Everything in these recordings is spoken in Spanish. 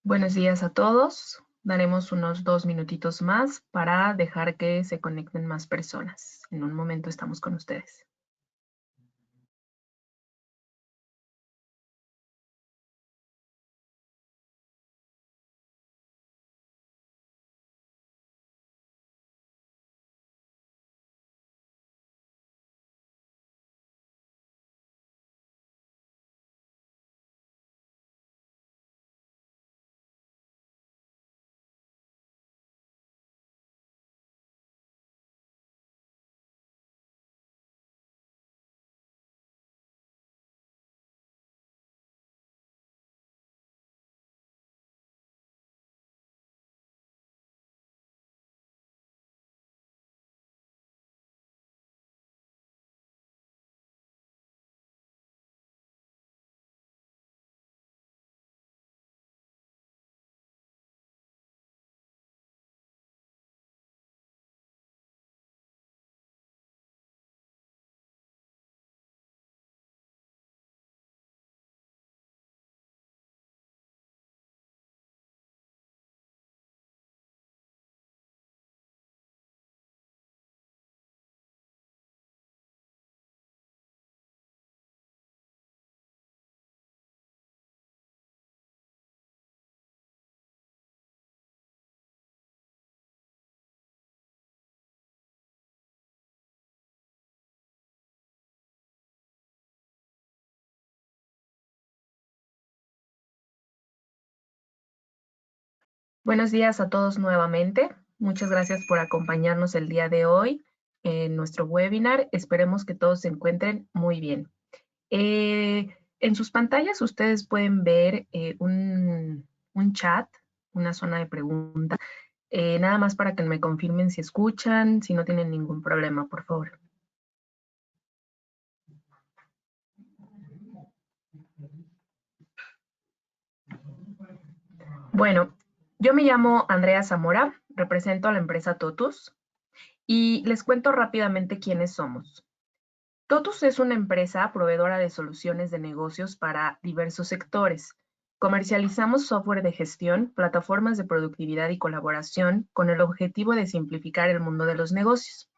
Buenos días a todos. Daremos unos 2 minutitos más para dejar que se conecten más personas. En un momento estamos con ustedes. Buenos días a todos nuevamente. Muchas gracias por acompañarnos el día de hoy en nuestro webinar. Esperemos que todos se encuentren muy bien. En sus pantallas ustedes pueden ver un chat, una zona de preguntas. Nada más para que me confirmen si escuchan, si no tienen ningún problema, por favor. Bueno, yo me llamo Andrea Zamora, represento a la empresa Totus y les cuento rápidamente quiénes somos. Totus es una empresa proveedora de soluciones de negocios para diversos sectores. Comercializamos software de gestión, plataformas de productividad y colaboración con el objetivo de simplificar el mundo de los negocios.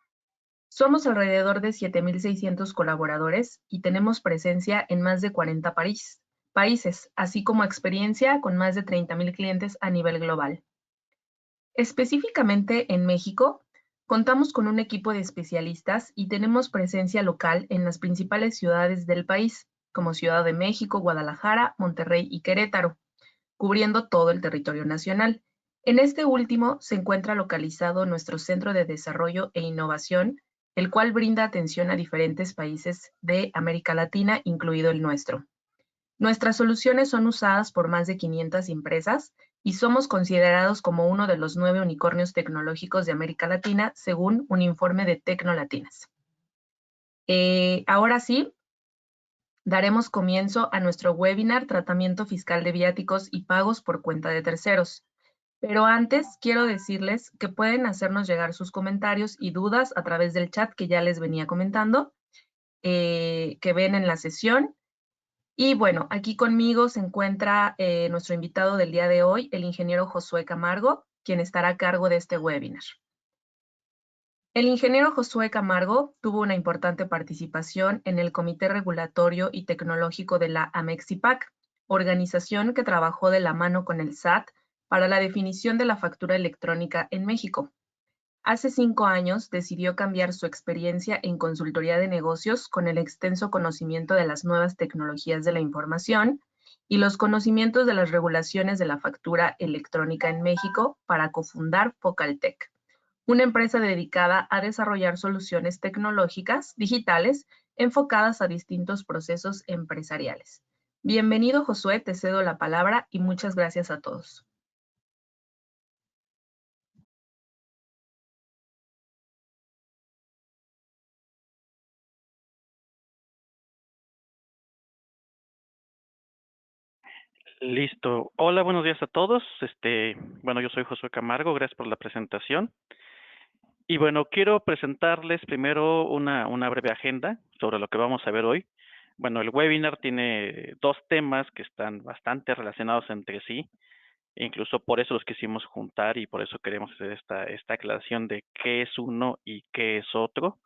Somos alrededor de 7,600 colaboradores y tenemos presencia en más de 40 países, así como experiencia con más de 30,000 clientes a nivel global. Específicamente en México, contamos con un equipo de especialistas y tenemos presencia local en las principales ciudades del país, como Ciudad de México, Guadalajara, Monterrey y Querétaro, cubriendo todo el territorio nacional. En este último se encuentra localizado nuestro Centro de Desarrollo e Innovación, el cual brinda atención a diferentes países de América Latina, incluido el nuestro. Nuestras soluciones son usadas por más de 500 empresas y somos considerados como uno de los 9 unicornios tecnológicos de América Latina, según un informe de Tecnolatinas. Ahora sí, daremos comienzo a nuestro webinar Tratamiento Fiscal de Viáticos y Pagos por Cuenta de Terceros. Pero antes quiero decirles que pueden hacernos llegar sus comentarios y dudas a través del chat que ya les venía comentando, que ven en la sesión. Y bueno, aquí conmigo se encuentra nuestro invitado del día de hoy, el ingeniero Josué Camargo, quien estará a cargo de este webinar. El ingeniero Josué Camargo tuvo una importante participación en el Comité Regulatorio y Tecnológico de la Amexipac, organización que trabajó de la mano con el SAT para la definición de la factura electrónica en México. Hace 5 años decidió cambiar su experiencia en consultoría de negocios con el extenso conocimiento de las nuevas tecnologías de la información y los conocimientos de las regulaciones de la factura electrónica en México para cofundar Focaltec, una empresa dedicada a desarrollar soluciones tecnológicas digitales enfocadas a distintos procesos empresariales. Bienvenido, Josué, te cedo la palabra y muchas gracias a todos. Listo. Hola, buenos días a todos. Bueno, yo soy Josué Camargo, gracias por la presentación. Y bueno, quiero presentarles primero una breve agenda sobre lo que vamos a ver hoy. Bueno, el webinar tiene 2 temas que están bastante relacionados entre sí. Incluso por eso los quisimos juntar y por eso queremos hacer esta aclaración de qué es uno y qué es otro.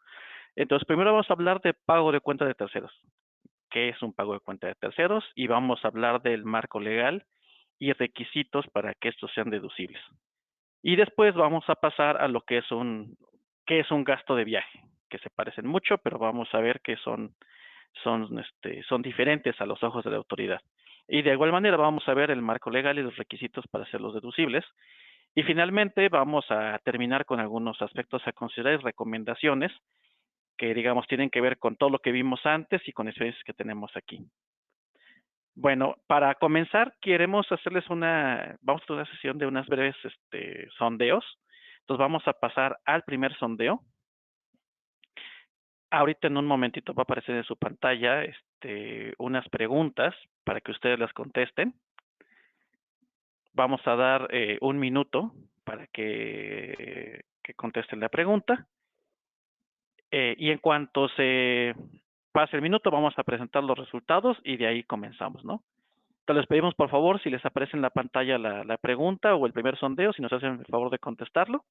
Entonces, primero vamos a hablar de pago de cuenta de terceros. ¿Qué es un pago de cuenta de terceros? Y vamos a hablar del marco legal y requisitos para que estos sean deducibles. Y después vamos a pasar a lo que es qué es un gasto de viaje, que se parecen mucho, pero vamos a ver que son diferentes a los ojos de la autoridad. Y de igual manera vamos a ver el marco legal y los requisitos para hacerlos deducibles. Y finalmente vamos a terminar con algunos aspectos a considerar y recomendaciones que, digamos, tienen que ver con todo lo que vimos antes y con experiencias que tenemos aquí. Bueno, para comenzar, vamos a tener una sesión de unas breves sondeos. Entonces vamos a pasar al primer sondeo. Ahorita en un momentito va a aparecer en su pantalla unas preguntas para que ustedes las contesten. Vamos a dar 1 minuto para que contesten la pregunta. Y en cuanto se pase el minuto, vamos a presentar los resultados y de ahí comenzamos, ¿no? Entonces les pedimos, por favor, si les aparece en la pantalla la pregunta o el primer sondeo, si nos hacen el favor de contestarlo.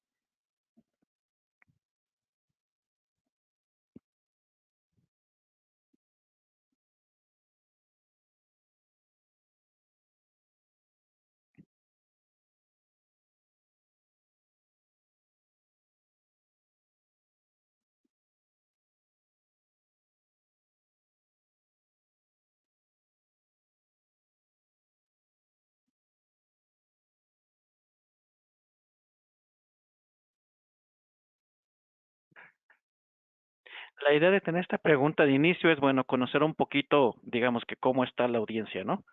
La idea de tener esta pregunta de inicio es, bueno, conocer un poquito, digamos que cómo está la audiencia, ¿no?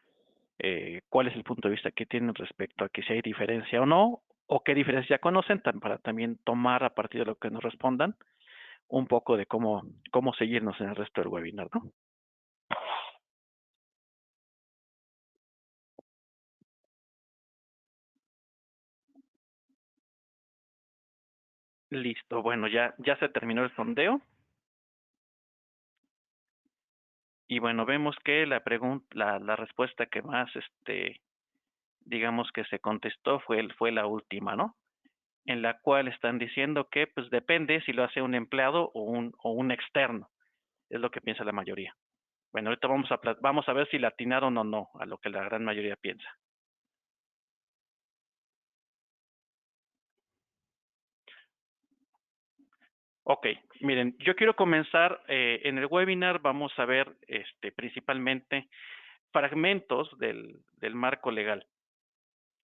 Cuál es el punto de vista que tienen respecto a que si hay diferencia o no, o qué diferencia conocen, para también tomar a partir de lo que nos respondan un poco de cómo seguirnos en el resto del webinar, ¿no? Listo, bueno, ya se terminó el sondeo. Y bueno, vemos que la respuesta que más, digamos que se contestó fue la última, ¿no? En la cual están diciendo que, pues depende si lo hace un empleado o un externo. Es lo que piensa la mayoría. Bueno, ahorita vamos a ver si le atinaron o no a lo que la gran mayoría piensa. Ok, miren, yo quiero comenzar en el webinar, vamos a ver principalmente fragmentos del marco legal.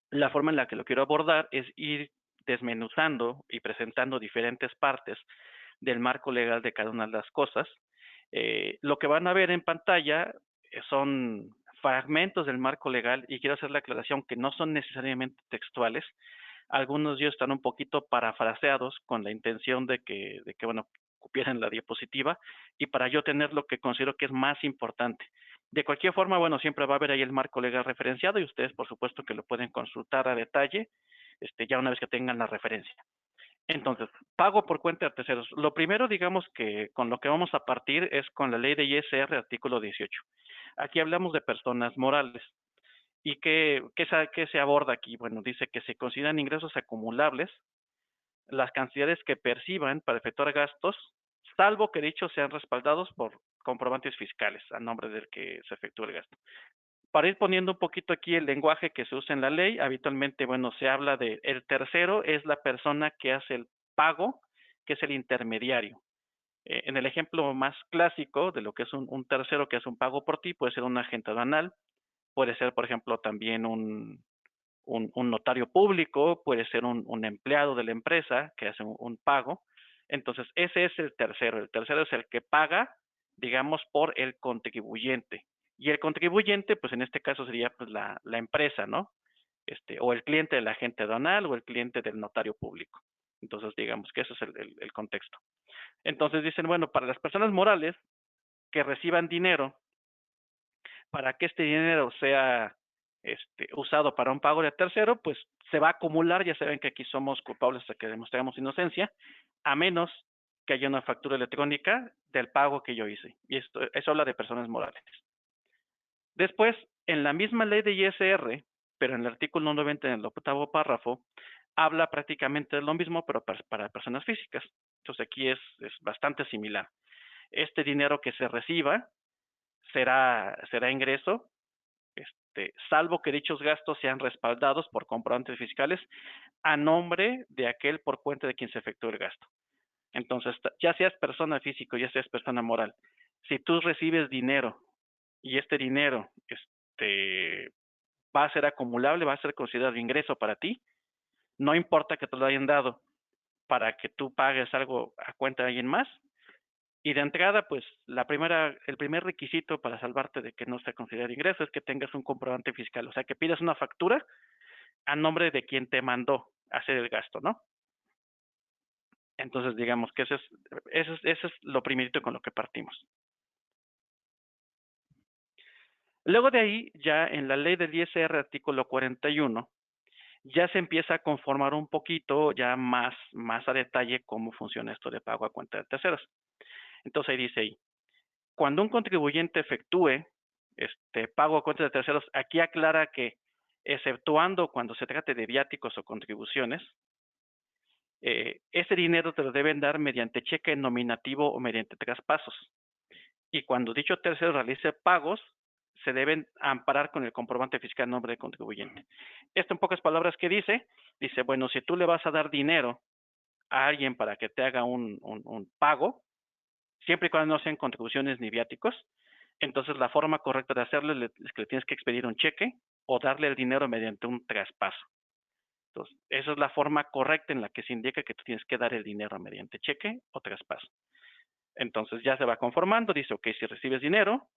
La forma en la que lo quiero abordar es ir desmenuzando y presentando diferentes partes del marco legal de cada una de las cosas. Lo que van a ver en pantalla son fragmentos del marco legal y quiero hacer la aclaración que no son necesariamente textuales. Algunos de ellos están un poquito parafraseados con la intención de que bueno, cupieran la diapositiva y para yo tener lo que considero que es más importante. De cualquier forma, bueno, siempre va a haber ahí el marco legal referenciado y ustedes, por supuesto, que lo pueden consultar a detalle, ya una vez que tengan la referencia. Entonces, pago por cuenta de terceros. Lo primero, digamos que con lo que vamos a partir es con la ley de ISR, artículo 18. Aquí hablamos de personas morales. ¿Y qué se aborda aquí? Bueno, dice que se consideran ingresos acumulables las cantidades que perciban para efectuar gastos, salvo que dichos sean respaldados por comprobantes fiscales a nombre del que se efectúa el gasto. Para ir poniendo un poquito aquí el lenguaje que se usa en la ley, habitualmente, bueno, se habla de el tercero es la persona que hace el pago, que es el intermediario. En el ejemplo más clásico de lo que es un tercero que hace un pago por ti, puede ser un agente aduanal, puede ser, por ejemplo, también un notario público, puede ser un empleado de la empresa que hace un pago. Entonces, ese es el tercero. El tercero es el que paga, digamos, por el contribuyente. Y el contribuyente, pues en este caso sería pues la empresa, ¿no? O el cliente del agente aduanal o el cliente del notario público. Entonces, digamos que ese es el contexto. Entonces dicen, bueno, para las personas morales que reciban dinero, para que este dinero sea usado para un pago de tercero, pues se va a acumular, ya saben que aquí somos culpables hasta que demostremos inocencia, a menos que haya una factura electrónica del pago que yo hice. Y eso habla de personas morales. Después, en la misma ley de ISR, pero en el artículo 90, en el octavo párrafo, habla prácticamente de lo mismo, pero para personas físicas. Entonces aquí es bastante similar. Este dinero que se reciba será ingreso, salvo que dichos gastos sean respaldados por comprobantes fiscales a nombre de aquel por cuenta de quien se efectuó el gasto. Entonces, ya seas persona física, ya seas persona moral, si tú recibes dinero y este dinero va a ser acumulable, va a ser considerado ingreso para ti, no importa que te lo hayan dado para que tú pagues algo a cuenta de alguien más. Y de entrada, pues el primer requisito para salvarte de que no se considere ingreso es que tengas un comprobante fiscal, o sea, que pidas una factura a nombre de quien te mandó hacer el gasto, ¿no? Entonces, digamos que eso es lo primerito con lo que partimos. Luego de ahí, ya en la ley del ISR, artículo 41, ya se empieza a conformar un poquito, ya más a detalle, cómo funciona esto de pago a cuenta de terceros. Entonces ahí dice cuando un contribuyente efectúe pago a cuenta de terceros, aquí aclara que, exceptuando cuando se trate de viáticos o contribuciones, ese dinero te lo deben dar mediante cheque nominativo o mediante traspasos. Y cuando dicho tercero realice pagos, se deben amparar con el comprobante fiscal en nombre del contribuyente. Esto en pocas palabras, ¿qué dice? Dice, bueno, si tú le vas a dar dinero a alguien para que te haga un pago, siempre y cuando no sean contribuciones ni viáticos, entonces la forma correcta de hacerlo es que le tienes que expedir un cheque o darle el dinero mediante un traspaso. Entonces, esa es la forma correcta en la que se indica que tú tienes que dar el dinero mediante cheque o traspaso. Entonces ya se va conformando, dice, ok, si recibes dinero,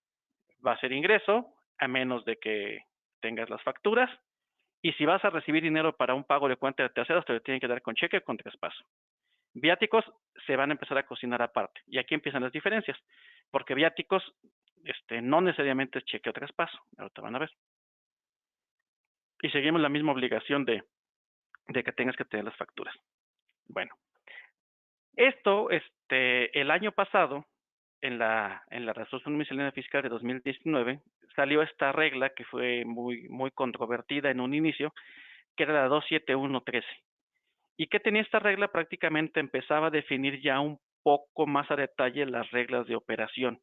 va a ser ingreso, a menos de que tengas las facturas, y si vas a recibir dinero para un pago de cuenta de terceros, te lo tienen que dar con cheque o con traspaso. Viáticos se van a empezar a cocinar aparte, y aquí empiezan las diferencias, porque viáticos no necesariamente es cheque o traspaso, ahorita van a ver. Y seguimos la misma obligación de que tengas que tener las facturas. Bueno, esto, el año pasado, en la resolución miscelánea fiscal de 2019, salió esta regla que fue muy controvertida en un inicio, que era la 27113. ¿Y qué tenía esta regla? Prácticamente empezaba a definir ya un poco más a detalle las reglas de operación,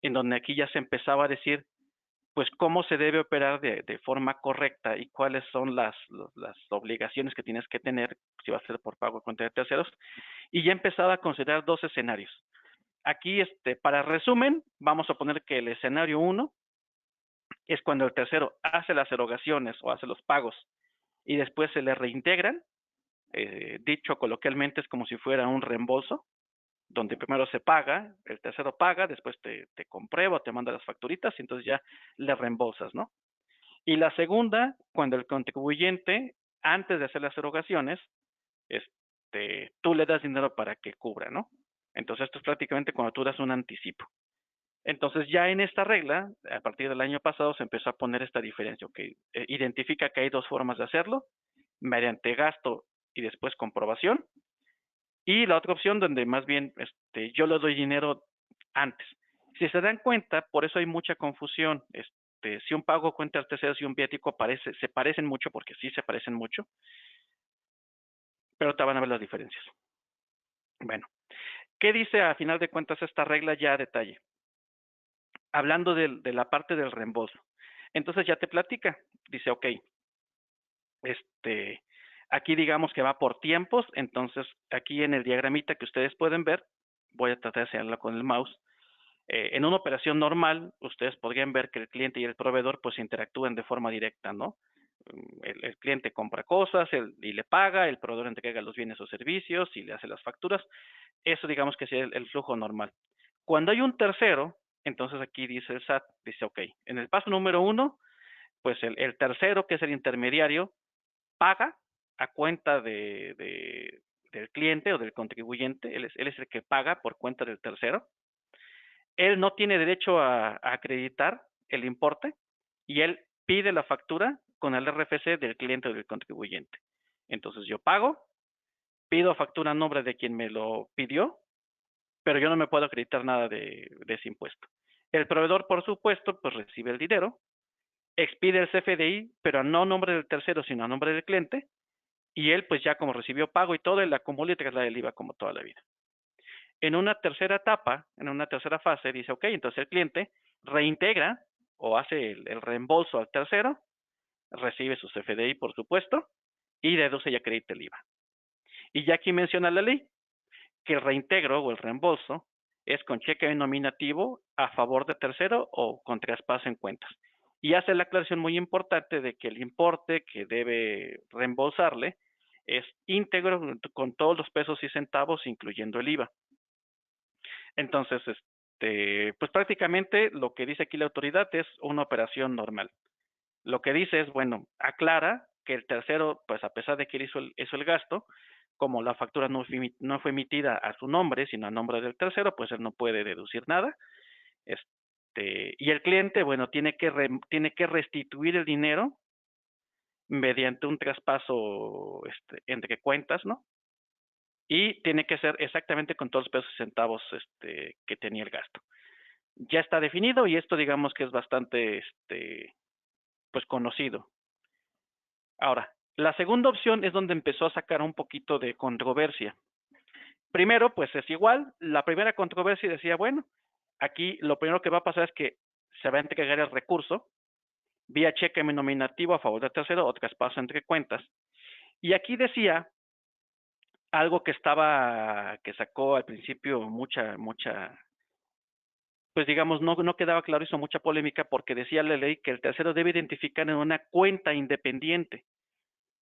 en donde aquí ya se empezaba a decir pues cómo se debe operar de forma correcta y cuáles son las obligaciones que tienes que tener si va a ser por pago a cuenta de terceros, y ya empezaba a considerar dos escenarios. Aquí, para resumen, vamos a poner que el escenario 1 es cuando el tercero hace las erogaciones o hace los pagos y después se le reintegran, dicho coloquialmente es como si fuera un reembolso, donde primero se paga, el tercero paga, después te comprueba, te manda las facturitas y entonces ya le reembolsas, ¿no? Y la segunda, cuando el contribuyente, antes de hacer las erogaciones, tú le das dinero para que cubra, ¿no? Entonces esto es prácticamente cuando tú das un anticipo. Entonces ya en esta regla, a partir del año pasado, se empezó a poner esta diferencia, que identifica que hay dos formas de hacerlo, mediante gasto y después comprobación, y la otra opción donde más bien yo le doy dinero antes. Si se dan cuenta, por eso hay mucha confusión. Si un pago cuenta de terceros y un viático se parecen mucho, porque sí se parecen mucho, pero te van a ver las diferencias. Bueno, ¿qué dice a final de cuentas esta regla ya a detalle? Hablando de la parte del reembolso. Entonces ya te platica. Dice, ok, aquí digamos que va por tiempos, entonces aquí en el diagramita que ustedes pueden ver, voy a tratar de hacerlo con el mouse. En una operación normal, ustedes podrían ver que el cliente y el proveedor pues interactúan de forma directa, ¿no? El cliente compra cosas y le paga, el proveedor entrega los bienes o servicios y le hace las facturas. Eso digamos que es el flujo normal. Cuando hay un tercero, entonces aquí dice el SAT, dice, ok, en el paso número 1, pues el tercero, que es el intermediario, paga a cuenta del cliente o del contribuyente, él es el que paga por cuenta del tercero. Él no tiene derecho a acreditar el importe y él pide la factura con el RFC del cliente o del contribuyente. Entonces yo pago, pido factura a nombre de quien me lo pidió, pero yo no me puedo acreditar nada de ese impuesto. El proveedor, por supuesto, pues recibe el dinero expide el CFDI, pero no a nombre del tercero, sino a nombre del cliente, y él pues ya como recibió pago y todo, él acumula y traslada el IVA como toda la vida. En una tercera etapa, en una tercera fase, dice, ok, entonces el cliente reintegra o hace el reembolso al tercero, recibe su CFDI, por supuesto, y deduce y acredita el IVA. Y ya aquí menciona la ley que el reintegro o el reembolso es con cheque nominativo a favor de tercero o con traspaso en cuentas. Y hace la aclaración muy importante de que el importe que debe reembolsarle es íntegro con todos los pesos y centavos, incluyendo el IVA. Entonces, pues prácticamente lo que dice aquí la autoridad es una operación normal. Lo que dice es, bueno, aclara que el tercero, pues a pesar de que él hizo el gasto, como la factura no fue emitida a su nombre, sino a nombre del tercero, pues él no puede deducir nada. Y el cliente, bueno, tiene que restituir el dinero mediante un traspaso entre cuentas, ¿no? Y tiene que ser exactamente con todos los pesos y centavos que tenía el gasto. Ya está definido y esto digamos que es bastante pues conocido. Ahora, la segunda opción es donde empezó a sacar un poquito de controversia. Primero, pues es igual, la primera controversia decía, bueno, aquí lo primero que va a pasar es que se va a entregar el recurso vía cheque nominativo a favor del tercero o traspaso entre cuentas. Y aquí decía algo que sacó al principio pues digamos, no quedaba claro, hizo mucha polémica porque decía la ley que el tercero debe identificar en una cuenta independiente.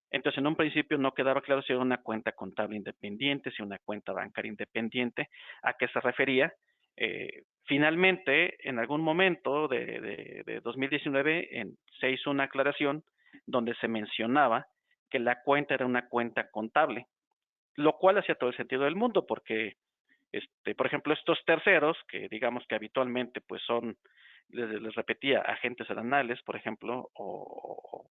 Entonces, en un principio no quedaba claro si era una cuenta contable independiente, si una cuenta bancaria independiente, a qué se refería. Finalmente, en algún momento de 2019, se hizo una aclaración donde se mencionaba que la cuenta era una cuenta contable, lo cual hacía todo el sentido del mundo, porque, por ejemplo, estos terceros, que digamos que habitualmente pues son, les repetía, agentes aranales, por ejemplo, o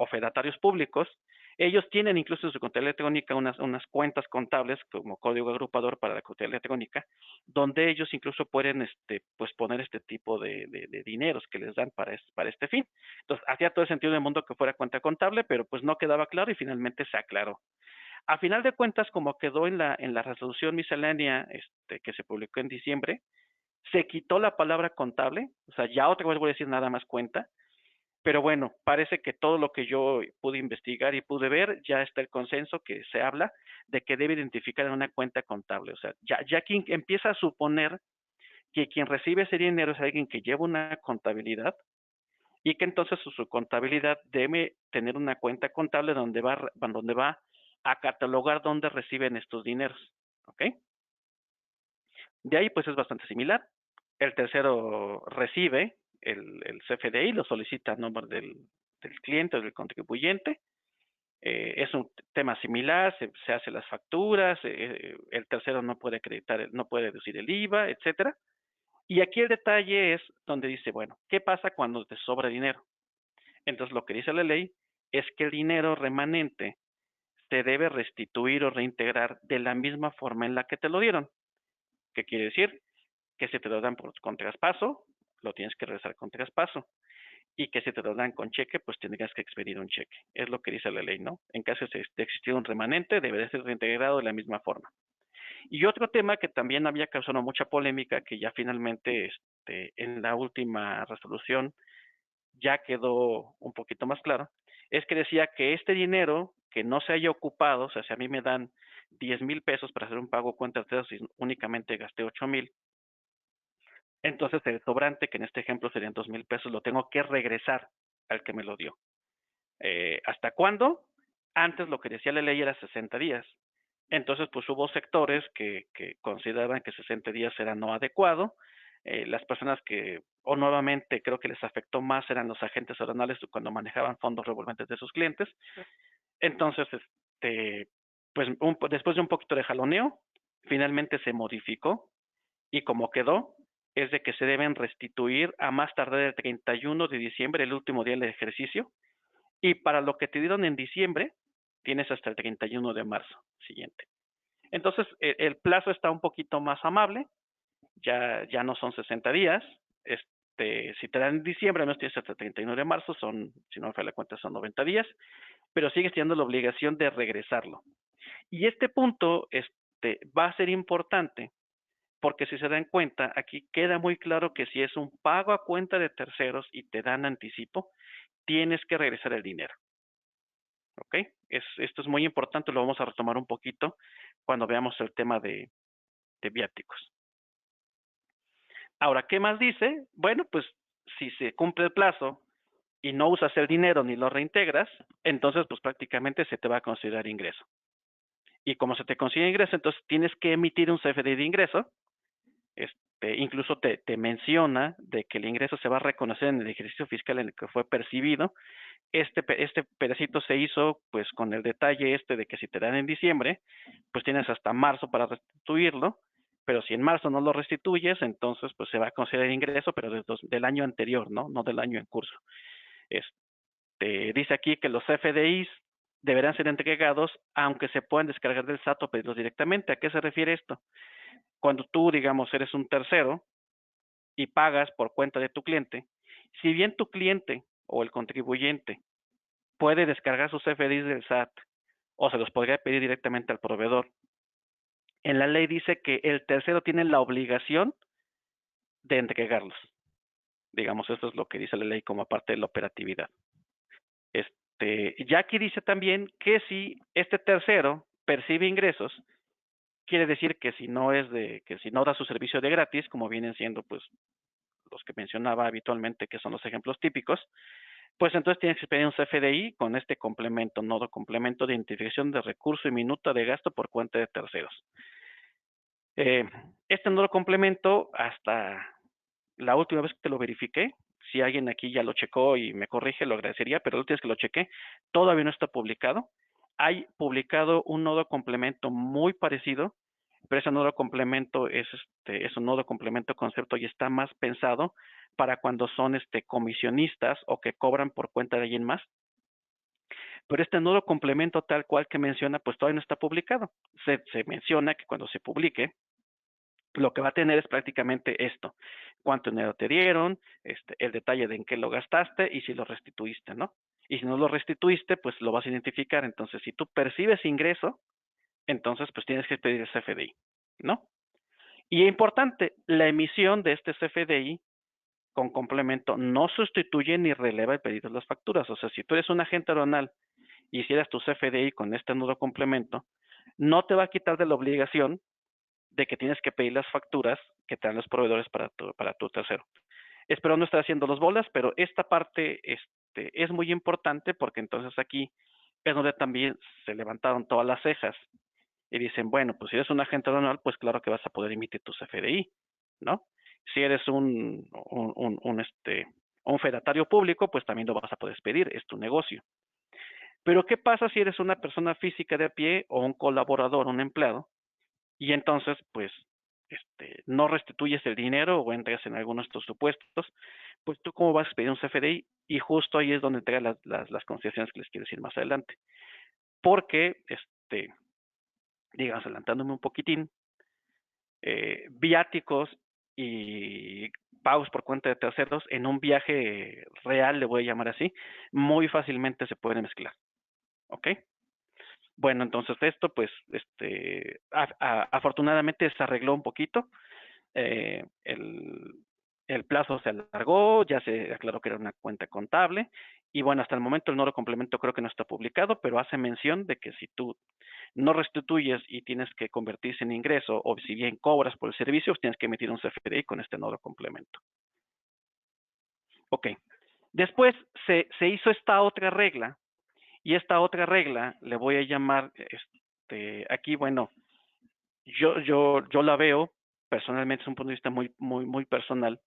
fedatarios públicos, ellos tienen incluso en su contabilidad electrónica unas cuentas contables como código agrupador para la contabilidad electrónica, donde ellos incluso pueden pues poner este tipo de dineros que les dan para este fin. Entonces, hacía todo el sentido del mundo que fuera cuenta contable, pero pues no quedaba claro y finalmente se aclaró. A final de cuentas, como quedó en la resolución miscelánea que se publicó en diciembre, se quitó la palabra contable, o sea, ya otra vez voy a decir nada más cuenta, pero bueno, parece que todo lo que yo pude investigar y pude ver, ya está el consenso que se habla de que debe identificar en una cuenta contable. O sea, ya quien empieza a suponer que quien recibe ese dinero es alguien que lleva una contabilidad y que entonces su contabilidad debe tener una cuenta contable donde va a catalogar dónde reciben estos dineros. ¿Ok? De ahí pues es bastante similar. El tercero recibe el CFDI, lo solicita a nombre del cliente o del contribuyente. Es un tema similar, se hacen las facturas, el tercero no puede acreditar, no puede deducir el IVA, etcétera. Y aquí el detalle es donde dice, bueno, ¿qué pasa cuando te sobra dinero? Entonces lo que dice la ley es que el dinero remanente se debe restituir o reintegrar de la misma forma en la que te lo dieron. ¿Qué quiere decir? Que si te lo dan con traspaso, lo tienes que regresar con traspaso. Y que si te lo dan con cheque, pues tendrías que expedir un cheque. Es lo que dice la ley, ¿no? En caso de existir un remanente, debe de ser reintegrado de la misma forma. Y otro tema que también había causado mucha polémica, que ya finalmente en la última resolución ya quedó un poquito más claro, es que decía que este dinero que no se haya ocupado, o sea, si a mí me dan 10,000 pesos para hacer un pago cuenta de y únicamente gasté 8,000, entonces el sobrante, que en este ejemplo serían 2,000 pesos, lo tengo que regresar al que me lo dio. ¿Hasta cuándo? Antes lo que decía la ley era 60 días. Entonces, pues hubo sectores que consideraban que 60 días era no adecuado. Las personas o nuevamente creo que les afectó más eran los agentes aduanales cuando manejaban fondos revolventes de sus clientes. Entonces, pues después de un poquito de jaloneo, finalmente se modificó y como quedó, es de que se deben restituir a más tardar el 31 de diciembre, el último día del ejercicio, y para lo que te dieron en diciembre, tienes hasta el 31 de marzo siguiente. Entonces, el plazo está un poquito más amable, ya no son 60 días, si te dan en diciembre, al menos tienes hasta el 31 de marzo, son, si no me falla la cuenta, son 90 días, pero sigues teniendo la obligación de regresarlo. Y este punto va a ser importante porque si se dan cuenta, aquí queda muy claro que si es un pago a cuenta de terceros y te dan anticipo, tienes que regresar el dinero. ¿Ok? Esto es muy importante, lo vamos a retomar un poquito cuando veamos el tema de viáticos. Ahora, ¿qué más dice? Bueno, pues si se cumple el plazo y no usas el dinero ni lo reintegras, entonces pues prácticamente se te va a considerar ingreso. Y como se te considera ingreso, entonces tienes que emitir un CFDI de ingreso. Incluso te menciona de que el ingreso se va a reconocer en el ejercicio fiscal en el que fue percibido. Este pedacito se hizo pues con el detalle de que si te dan en diciembre, pues tienes hasta marzo para restituirlo, pero si en marzo no lo restituyes, entonces pues se va a considerar ingreso, pero del año anterior, ¿no? No del año en curso. Dice aquí que los FDIs deberán ser entregados aunque se puedan descargar del SAT o pedirlos directamente. ¿A qué se refiere esto? Cuando tú, digamos, eres un tercero y pagas por cuenta de tu cliente, si bien tu cliente o el contribuyente puede descargar sus FDIs del SAT o se los podría pedir directamente al proveedor, en la ley dice que el tercero tiene la obligación de entregarlos. Digamos, eso es lo que dice la ley como parte de la operatividad. Ya aquí dice también que si este tercero percibe ingresos, quiere decir que si no da su servicio de gratis, como vienen siendo pues los que mencionaba habitualmente, que son los ejemplos típicos, pues entonces tienes que pedir un CFDI con este complemento, nodo complemento de identificación de recurso y minuta de gasto por cuenta de terceros. Este nodo complemento, hasta la última vez que lo verifiqué, si alguien aquí ya lo checó y me corrige, lo agradecería, pero la última vez que lo chequé, todavía no está publicado. Hay publicado un nodo complemento muy parecido, pero ese nodo complemento es un nodo complemento concepto y está más pensado para cuando son comisionistas o que cobran por cuenta de alguien más. Pero este nodo complemento tal cual que menciona, pues todavía no está publicado. Se menciona que cuando se publique, lo que va a tener es prácticamente esto: cuánto dinero te dieron, el detalle de en qué lo gastaste y si lo restituiste, ¿no? Y si no lo restituiste, pues lo vas a identificar. Entonces, si tú percibes ingreso, entonces pues tienes que pedir el CFDI, ¿no? Y es importante, la emisión de este CFDI con complemento no sustituye ni releva el pedido de las facturas. O sea, si tú eres un agente aduanal y hicieras tu CFDI con este nudo complemento, no te va a quitar de la obligación de que tienes que pedir las facturas que te dan los proveedores para tu tercero. Espero no estar haciendo los bolas, pero esta parte es muy importante porque entonces aquí es donde también se levantaron todas las cejas y dicen, bueno, pues si eres un agente aduanal, pues claro que vas a poder emitir tu CFDI, ¿no? Si eres un fedatario público, pues también lo vas a poder pedir, es tu negocio. Pero ¿qué pasa si eres una persona física de a pie o un colaborador, un empleado? Y entonces, pues, no restituyes el dinero o entras en algunos de estos supuestos, pues tú cómo vas a pedir un CFDI, y justo ahí es donde entrega las consideraciones que les quiero decir más adelante. Porque, digamos, adelantándome un poquitín, viáticos y pagos por cuenta de terceros en un viaje real, le voy a llamar así, muy fácilmente se pueden mezclar. ¿Ok? Bueno, entonces esto, pues, afortunadamente se arregló un poquito. El plazo se alargó, ya se aclaró que era una cuenta contable, y bueno, hasta el momento el nodo complemento creo que no está publicado, pero hace mención de que si tú no restituyes y tienes que convertirse en ingreso, o si bien cobras por el servicio, tienes que emitir un CFDI con este nodo complemento. Ok. Después se hizo esta otra regla, y esta otra regla le voy a llamar, aquí, bueno, yo la veo personalmente, es un punto de vista muy personal,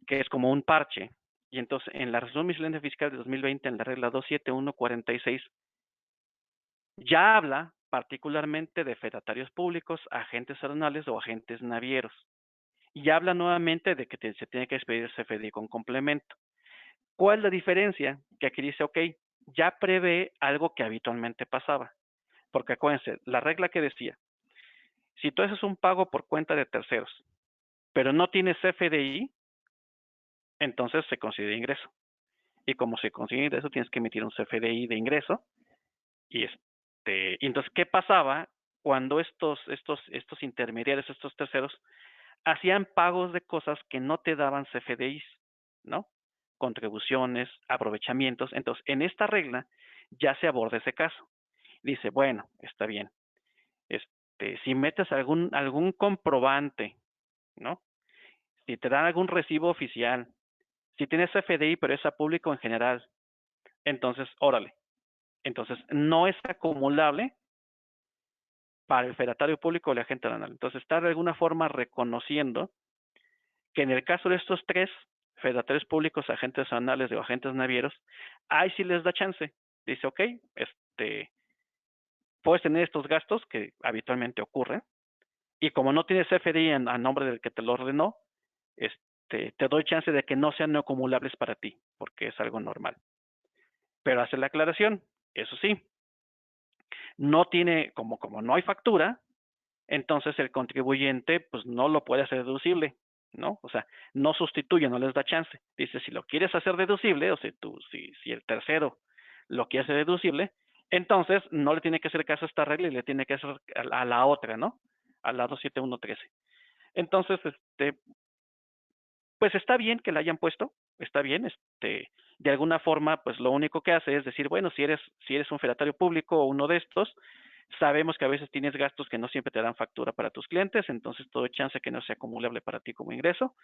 que es como un parche. Y entonces, en la resolución miscelánea fiscal de 2020, en la regla 27146, ya habla particularmente de fedatarios públicos, agentes aduanales o agentes navieros. Y habla nuevamente de que se tiene que expedir el CFDI con complemento. ¿Cuál es la diferencia? Que aquí dice, ok, ya prevé algo que habitualmente pasaba. Porque acuérdense, la regla que decía, si tú haces un pago por cuenta de terceros, pero no tienes CFDI, entonces se considera ingreso. Y como se considera ingreso, tienes que emitir un CFDI de ingreso. Y entonces, ¿qué pasaba cuando estos intermediarios, estos terceros, hacían pagos de cosas que no te daban CFDIs, ¿no? Contribuciones, aprovechamientos. Entonces, en esta regla ya se aborda ese caso. Dice, bueno, está bien. Si metes algún comprobante, ¿no? Si te dan algún recibo oficial, si tienes CFDI, pero es a público en general, entonces, órale. Entonces, no es acumulable para el fedatario público o el agente aduanal. Entonces, está de alguna forma reconociendo que en el caso de estos tres fedatarios públicos, agentes aduanales o agentes navieros, ahí sí les da chance. Dice, ok, puedes tener estos gastos que habitualmente ocurren, y como no tienes CFDI a nombre del que te lo ordenó, te doy chance de que no sean no acumulables para ti, porque es algo normal. Pero hace la aclaración, eso sí, no tiene, como no hay factura, entonces el contribuyente pues no lo puede hacer deducible, ¿no? O sea, no sustituye, no les da chance. Dice, si lo quieres hacer deducible, o sea, si el tercero lo quiere hacer deducible, entonces no le tiene que hacer caso a esta regla y le tiene que hacer a la otra, ¿no? Al lado 7113. Entonces, pues está bien que la hayan puesto, está bien, de alguna forma, pues lo único que hace es decir, bueno, si eres un fedatario público o uno de estos, sabemos que a veces tienes gastos que no siempre te dan factura para tus clientes, entonces todo chance que no sea acumulable para ti como ingreso,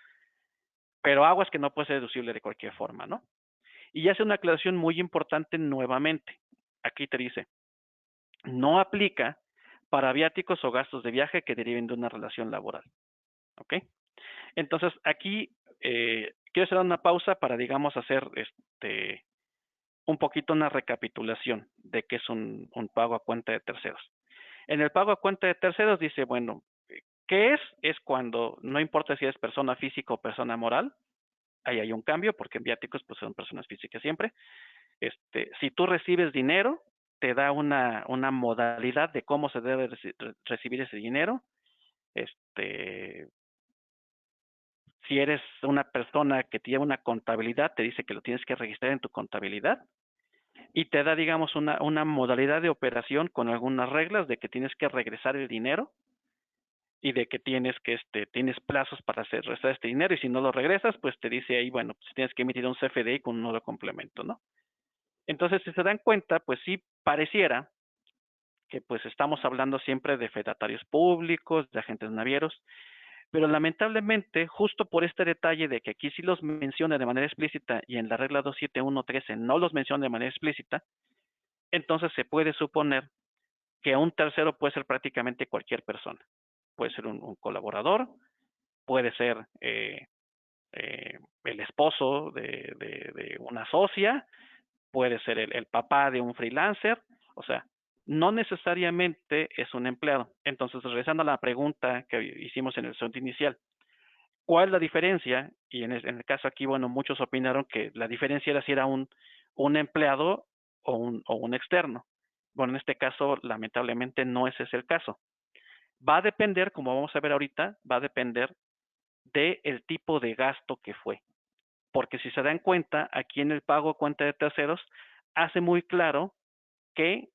pero aguas que no puede ser deducible de cualquier forma, ¿no? Y hace una aclaración muy importante nuevamente. Aquí te dice, no aplica para viáticos o gastos de viaje que deriven de una relación laboral, ¿ok? Entonces, aquí quiero hacer una pausa para, digamos, hacer un poquito una recapitulación de qué es un pago a cuenta de terceros. En el pago a cuenta de terceros dice, bueno, ¿qué es? Es cuando, no importa si eres persona física o persona moral, ahí hay un cambio, porque en viáticos pues son personas físicas siempre. Si tú recibes dinero, te da una modalidad de cómo se debe recibir ese dinero. Si eres una persona que tiene una contabilidad, te dice que lo tienes que registrar en tu contabilidad y te da, digamos, una modalidad de operación con algunas reglas de que tienes que regresar el dinero y de que tienes plazos para regresar este dinero, y si no lo regresas, pues te dice ahí, bueno, pues tienes que emitir un CFDI con un nuevo complemento, ¿no? Entonces, si se dan cuenta, pues sí pareciera que pues estamos hablando siempre de fedatarios públicos, de agentes navieros, pero lamentablemente, justo por este detalle de que aquí sí los menciona de manera explícita y en la regla 27113 no los menciona de manera explícita, entonces se puede suponer que un tercero puede ser prácticamente cualquier persona. Puede ser un colaborador, puede ser el esposo de una socia, puede ser el papá de un freelancer, o sea, no necesariamente es un empleado. Entonces, regresando a la pregunta que hicimos en el segundo inicial, ¿cuál es la diferencia? Y en el caso aquí, bueno, muchos opinaron que la diferencia era si era un empleado o un externo. Bueno, en este caso, lamentablemente, no ese es el caso. Va a depender, como vamos a ver ahorita, va a depender del tipo de gasto que fue. Porque si se dan cuenta, aquí en el pago a cuenta de terceros, hace muy claro que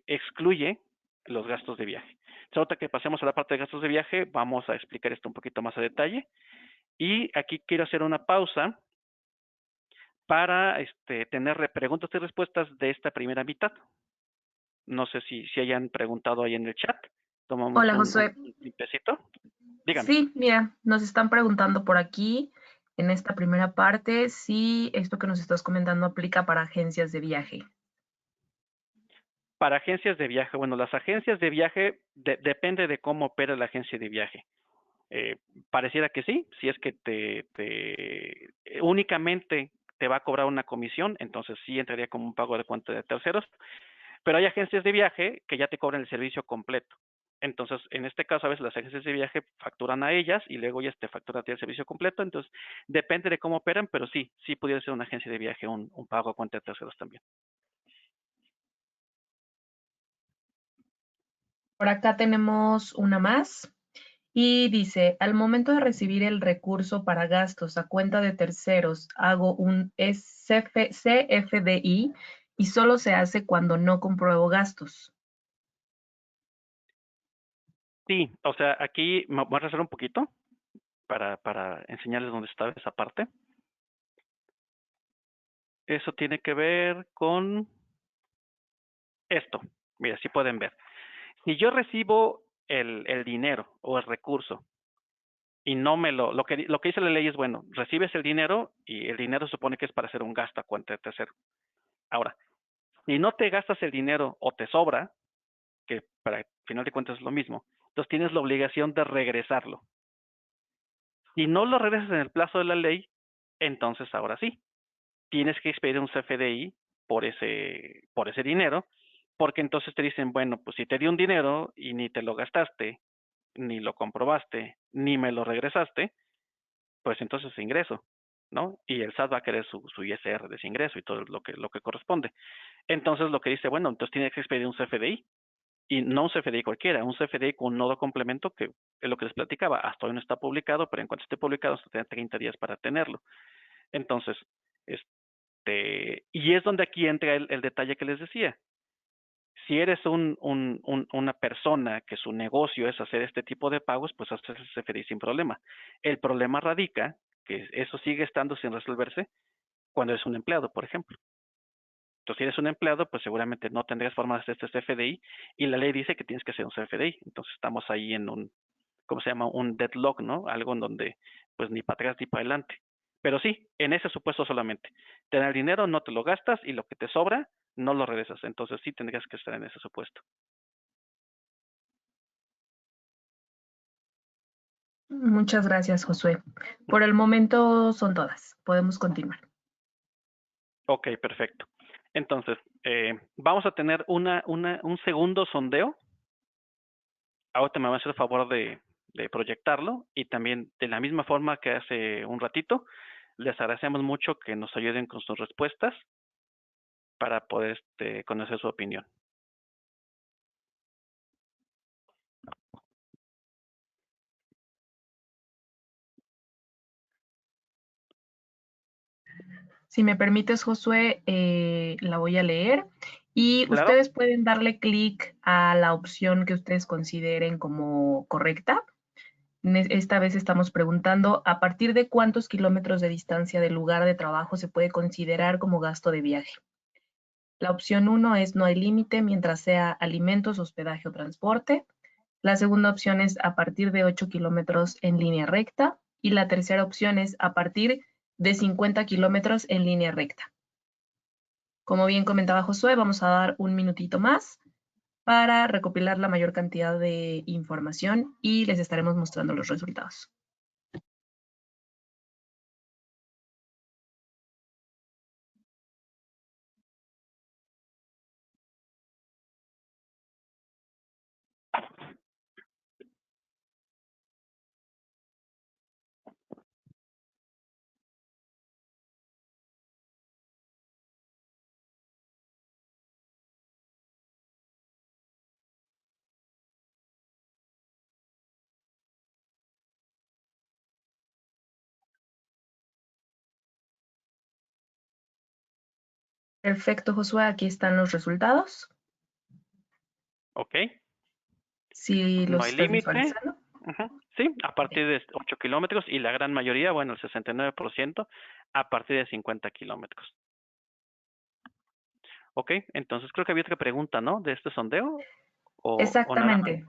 excluye los gastos de viaje. Entonces, ahorita que pasemos a la parte de gastos de viaje, vamos a explicar esto un poquito más a detalle. Y aquí quiero hacer una pausa para tener preguntas y respuestas de esta primera mitad. No sé si hayan preguntado ahí en el chat. Tomamos Hola, un Josué. tiempecito. Dígame. Sí, mira, nos están preguntando por aquí en esta primera parte si esto que nos estás comentando aplica para agencias de viaje. Para agencias de viaje, bueno, las agencias de viaje depende de cómo opera la agencia de viaje. Pareciera que sí, si es que únicamente te va a cobrar una comisión, entonces sí entraría como un pago de cuenta de terceros, pero hay agencias de viaje que ya te cobran el servicio completo. Entonces, en este caso, a veces las agencias de viaje facturan a ellas y luego ellas te facturan a ti el servicio completo, entonces depende de cómo operan, pero sí pudiera ser una agencia de viaje un pago a cuenta de terceros también. Por acá tenemos una más Y dice, al momento de recibir el recurso para gastos a cuenta de terceros, hago un CFDI y solo se hace cuando no compruebo gastos. Sí, o sea, aquí me voy a rezar un poquito para enseñarles dónde está esa parte. Eso tiene que ver con esto. Mira, si pueden ver. Si yo recibo el dinero o el recurso y no me lo que dice la ley es, bueno, recibes el dinero y el dinero se supone que es para hacer un gasto a cuenta de tercero. Ahora, si no te gastas el dinero o te sobra, que para final de cuentas es lo mismo, entonces tienes la obligación de regresarlo. Si no lo regresas en el plazo de la ley, entonces ahora sí, tienes que expedir un CFDI por ese dinero, porque entonces te dicen, bueno, pues si te di un dinero y ni te lo gastaste, ni lo comprobaste, ni me lo regresaste, pues entonces es ingreso, ¿no? Y el SAT va a querer su ISR de ese ingreso y todo lo que corresponde. Entonces lo que dice, bueno, entonces tienes que expedir un CFDI, y no un CFDI cualquiera, un CFDI con un nodo complemento que es lo que les platicaba, hasta hoy no está publicado, pero en cuanto esté publicado, hasta tener 30 días para tenerlo. Entonces, y es donde aquí entra el detalle que les decía. Si eres una persona que su negocio es hacer este tipo de pagos, pues haces el CFDI sin problema. El problema radica que eso sigue estando sin resolverse cuando eres un empleado, por ejemplo. Entonces, si eres un empleado, pues seguramente no tendrías forma de hacer este CFDI y la ley dice que tienes que hacer un CFDI. Entonces, estamos ahí en un, ¿cómo se llama? Un deadlock, ¿no? Algo en donde, pues ni para atrás ni para adelante. Pero sí, en ese supuesto solamente. Tener dinero, no te lo gastas y lo que te sobra, no lo regresas. Entonces, sí tendrías que estar en ese supuesto. Muchas gracias, Josué. Por el momento son todas. Podemos continuar. Ok, perfecto. Entonces, vamos a tener un segundo sondeo. Ahorita me va a hacer el favor de proyectarlo y también de la misma forma que hace un ratito, les agradecemos mucho que nos ayuden con sus respuestas para poder conocer su opinión. Si me permites, Josué, la voy a leer y Claro, ustedes pueden darle clic a la opción que ustedes consideren como correcta. Esta vez estamos preguntando, ¿a partir de cuántos kilómetros de distancia del lugar de trabajo se puede considerar como gasto de viaje? La opción 1 es no hay límite mientras sea alimentos, hospedaje o transporte. La segunda opción es a partir de 8 kilómetros en línea recta. Y la tercera opción es a partir de 50 kilómetros en línea recta. Como bien comentaba Josué, vamos a dar un minutito más para recopilar la mayor cantidad de información y les estaremos mostrando los resultados. Perfecto, Josué, aquí están los resultados. ok. Si No los hay estás límite. visualizando. Sí, a Okay. partir de 8 kilómetros y la gran mayoría, bueno, el 69%, a partir de 50 kilómetros. Ok, entonces creo que había otra pregunta, ¿no? De este sondeo o nada más. Exactamente.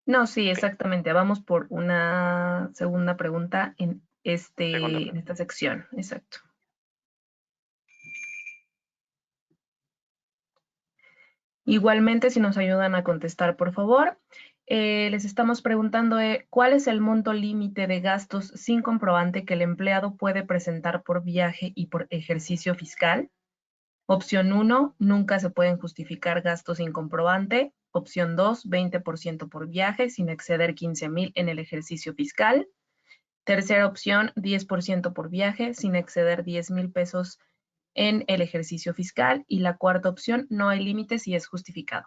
No, sí, Ok, exactamente. Vamos por una segunda pregunta en, segunda en pregunta. esta sección. Exacto. Igualmente, si nos ayudan a contestar, por favor, les estamos preguntando cuál es el monto límite de gastos sin comprobante que el empleado puede presentar por viaje y por ejercicio fiscal. Opción 1, nunca se pueden justificar gastos sin comprobante. Opción 2, 20% por viaje sin exceder 15,000 en el ejercicio fiscal. Tercera opción, 10% por viaje sin exceder 10,000 pesos en el ejercicio fiscal. Y la cuarta opción, no hay límite si es justificado.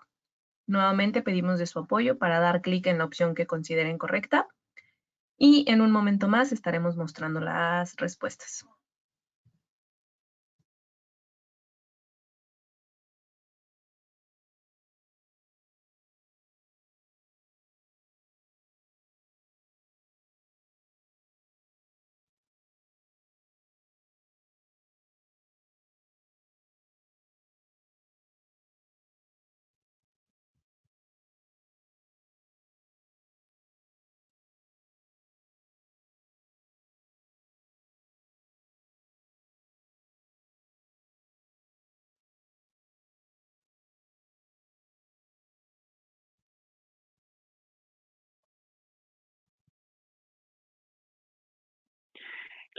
Nuevamente pedimos de su apoyo para dar clic en la opción que consideren correcta y en un momento más estaremos mostrando las respuestas.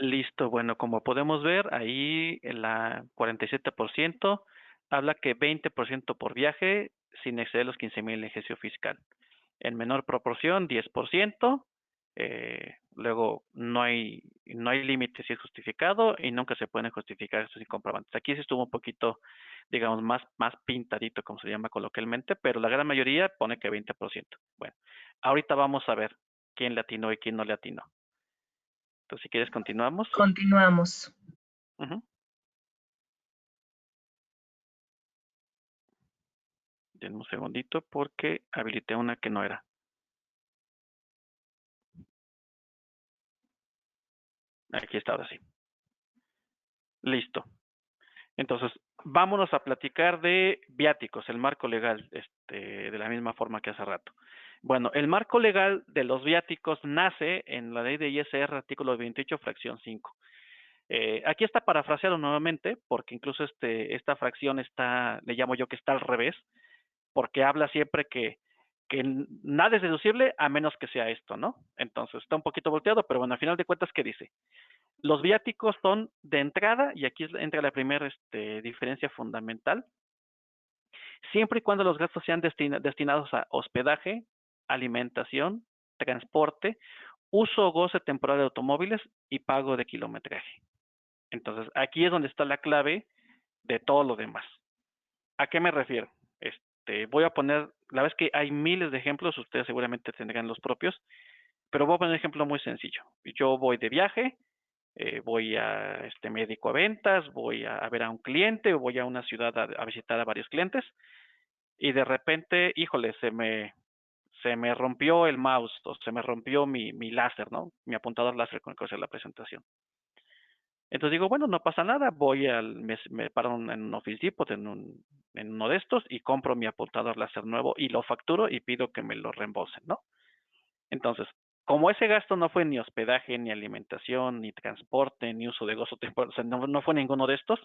Listo, bueno, como podemos ver, ahí en la 47% habla que 20% por viaje sin exceder los 15,000 en ejercicio fiscal. En menor proporción, 10%. Luego, no hay límite si es justificado y nunca se pueden justificar estos incomprobantes. Aquí sí estuvo un poquito, digamos, más pintadito, como se llama coloquialmente, pero la gran mayoría pone que 20%. Bueno, ahorita vamos a ver quién le atinó y quién no le atinó. Entonces, si quieres, continuamos. Continuamos. Ujú. Denme un segundito porque habilité una que no era. Aquí está, ahora sí. Listo. Entonces, vámonos a platicar de viáticos, el marco legal, de la misma forma que hace rato. Bueno, el marco legal de los viáticos nace en la ley de ISR, artículo 28, fracción 5. Aquí está parafraseado nuevamente, porque incluso esta fracción le llamo yo que está al revés, porque habla siempre que nada es deducible a menos que sea esto, ¿no? Entonces, está un poquito volteado, pero bueno, al final de cuentas, ¿qué dice? Los viáticos son de entrada, y aquí entra la primera diferencia fundamental, siempre y cuando los gastos sean destinados a hospedaje, alimentación, transporte, uso o goce temporal de automóviles y pago de kilometraje. Entonces, aquí es donde está la clave de todo lo demás. ¿A qué me refiero? Voy a poner, la vez que hay miles de ejemplos, ustedes seguramente tendrán los propios, pero voy a poner un ejemplo muy sencillo. Yo voy de viaje, voy a médico a ventas, voy a ver a un cliente, o voy a una ciudad a visitar a varios clientes, y de repente, híjole, se me rompió el mouse, o se me rompió mi láser, ¿no? Mi apuntador láser con el que voy a hacer la presentación. Entonces digo, bueno, no pasa nada, me paro en un Office Depot, en uno de estos, y compro mi apuntador láser nuevo y lo facturo y pido que me lo reembolsen, ¿no? Entonces, como ese gasto no fue ni hospedaje, ni alimentación, ni transporte, ni uso de gozo temporal, o sea, no fue ninguno de estos,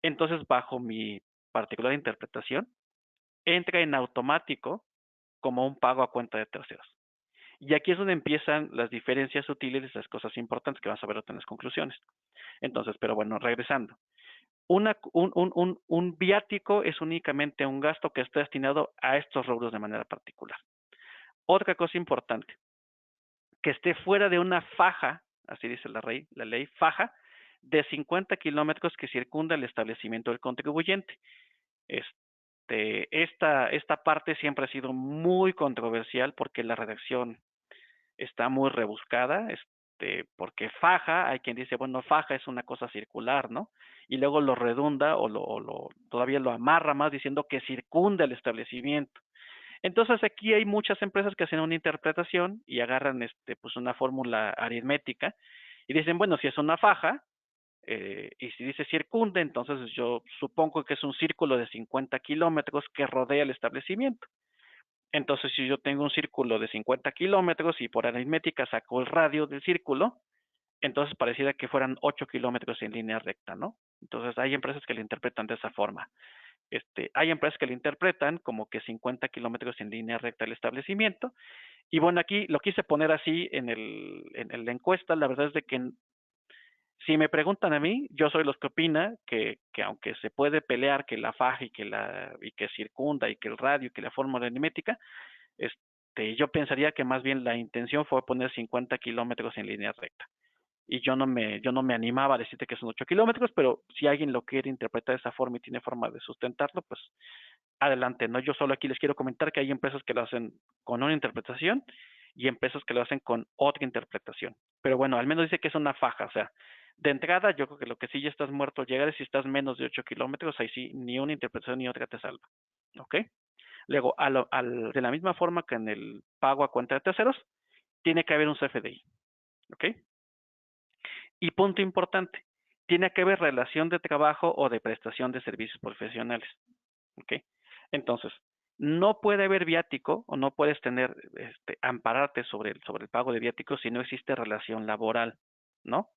entonces bajo mi particular interpretación, entra en automático como un pago a cuenta de terceros. Y aquí es donde empiezan las diferencias sutiles y las cosas importantes que vamos a ver en las conclusiones. Entonces, pero bueno, regresando. Un viático es únicamente un gasto que está destinado a estos rubros de manera particular. Otra cosa importante, que esté fuera de una faja, así dice la ley faja, de 50 kilómetros que circunda el establecimiento del contribuyente. Esta parte siempre ha sido muy controversial porque la redacción está muy rebuscada, porque faja, hay quien dice, bueno, faja es una cosa circular, ¿no? Y luego lo redunda todavía lo amarra más diciendo que circunda el establecimiento. Entonces aquí hay muchas empresas que hacen una interpretación y agarran pues una fórmula aritmética y dicen, bueno, si es una faja, y si dice circunde, entonces yo supongo que es un círculo de 50 kilómetros que rodea el establecimiento. Entonces, si yo tengo un círculo de 50 kilómetros y por aritmética saco el radio del círculo, entonces pareciera que fueran 8 kilómetros en línea recta, ¿no? Entonces, hay empresas que lo interpretan de esa forma. Hay empresas que lo interpretan como que 50 kilómetros en línea recta el establecimiento. Y bueno, aquí lo quise poner así en la encuesta. La verdad es de que si me preguntan a mí, yo soy los que opina que aunque se puede pelear que la faja y que circunda y que el radio y que la fórmula aritmética, yo pensaría que más bien la intención fue poner 50 kilómetros en línea recta. y yo no me animaba a decirte que son 8 kilómetros, pero si alguien lo quiere interpretar de esa forma y tiene forma de sustentarlo, pues adelante, ¿no? Yo solo aquí les quiero comentar que hay empresas que lo hacen con una interpretación y empresas que lo hacen con otra interpretación. Pero bueno, al menos dice que es una faja, o sea, de entrada yo creo que lo que sí ya estás muerto al llegar es si estás menos de 8 kilómetros, ahí sí ni una interpretación ni otra te salva, ¿ok? Luego, de la misma forma que en el pago a cuenta de terceros, tiene que haber un CFDI, ¿ok? Y punto importante, tiene que haber relación de trabajo o de prestación de servicios profesionales, ¿ok? Entonces, no puede haber viático o no puedes tener, ampararte sobre el pago de viáticos si no existe relación laboral, ¿no?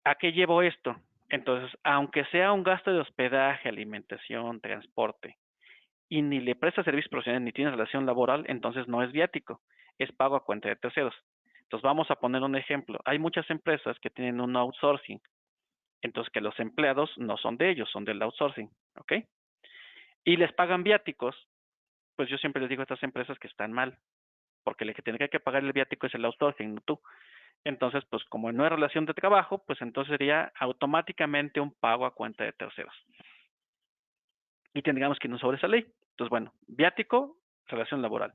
¿A qué llevo esto? Entonces, aunque sea un gasto de hospedaje, alimentación, transporte, y ni le presta servicios profesionales ni tiene relación laboral, entonces no es viático, es pago a cuenta de terceros. Entonces, vamos a poner un ejemplo. Hay muchas empresas que tienen un outsourcing, entonces que los empleados no son de ellos, son del outsourcing, ¿ok? Y les pagan viáticos, pues yo siempre les digo a estas empresas que están mal, porque el que tendría que pagar el viático es el outsourcing, no tú. Entonces, pues como no hay relación de trabajo, pues entonces sería automáticamente un pago a cuenta de terceros. Y tendríamos que irnos sobre esa ley. Entonces, bueno, viático, relación laboral.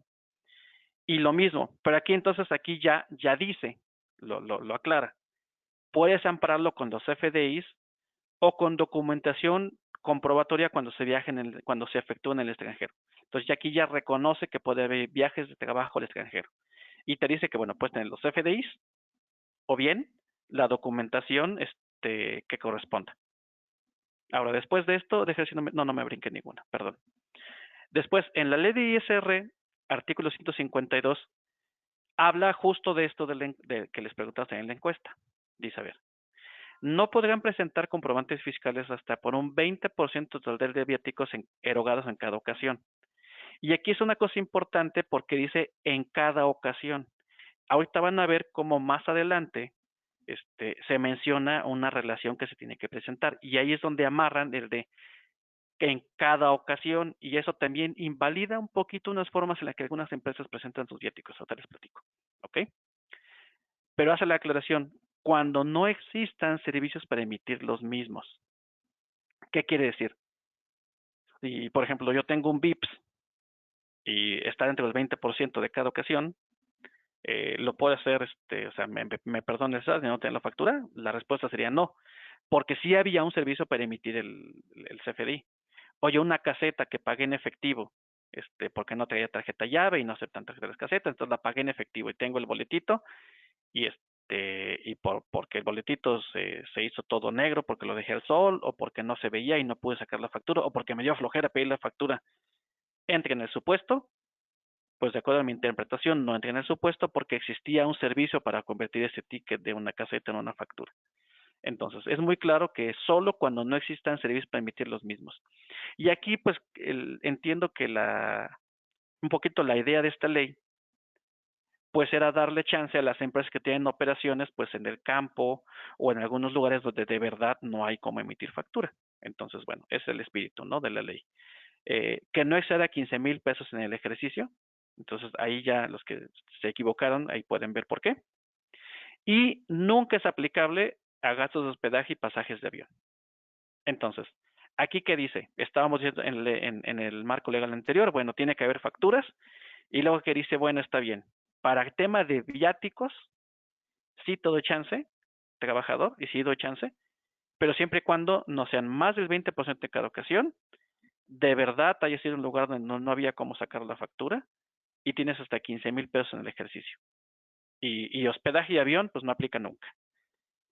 Y lo mismo, pero aquí entonces, aquí ya dice, lo aclara. Puedes ampararlo con los FDIs o con documentación comprobatoria cuando se viaje cuando se efectúa en el extranjero. Entonces, ya aquí ya reconoce que puede haber viajes de trabajo al extranjero. Y te dice que, bueno, puedes tener los FDIs o bien la documentación que corresponda. Ahora, después de esto, deja decir, no me brinque ninguna, perdón. Después, en la ley de ISR, artículo 152, habla justo de esto de que les preguntaste en la encuesta. Dice, a ver, no podrán presentar comprobantes fiscales hasta por un 20% total de viáticos erogados en cada ocasión. Y aquí es una cosa importante porque dice en cada ocasión. Ahorita van a ver cómo más adelante se menciona una relación que se tiene que presentar. Y ahí es donde amarran el de en cada ocasión. Y eso también invalida un poquito unas formas en las que algunas empresas presentan sus viáticos. Ahorita les platico. ¿Ok? Pero hace la aclaración, cuando no existan servicios para emitir los mismos. ¿Qué quiere decir? Si, por ejemplo, yo tengo un VIPS y está entre el 20% de cada ocasión, ¿lo puedo hacer, o sea, me perdona el de no tener la factura? La respuesta sería no, porque sí había un servicio para emitir el CFDI. Oye, una caseta que pagué en efectivo, porque no traía tarjeta llave y no aceptan tarjetas casetas, entonces la pagué en efectivo y tengo el boletito y porque el boletito se hizo todo negro porque lo dejé al sol o porque no se veía y no pude sacar la factura o porque me dio flojera pedir la factura. Entre en el supuesto, pues de acuerdo a mi interpretación no entra en el supuesto porque existía un servicio para convertir ese ticket de una caseta en una factura. Entonces, es muy claro que solo cuando no existan servicios para emitir los mismos. Y aquí, pues, entiendo que un poquito la idea de esta ley pues era darle chance a las empresas que tienen operaciones pues en el campo o en algunos lugares donde de verdad no hay cómo emitir factura. Entonces, bueno, es el espíritu, ¿no? De la ley. Que no exceda 15,000 pesos en el ejercicio. Entonces, ahí ya los que se equivocaron, ahí pueden ver por qué. Y nunca es aplicable a gastos de hospedaje y pasajes de avión. Entonces, aquí qué dice, estábamos diciendo en el marco legal anterior, bueno, tiene que haber facturas, y luego que dice, bueno, está bien, para el tema de viáticos, sí todo chance, trabajador, y sí doy chance, pero siempre y cuando no sean más del 20% de cada ocasión, de verdad haya sido un lugar donde no había cómo sacar la factura, y tienes hasta 15,000 pesos en el ejercicio. Y hospedaje y avión, pues no aplica nunca.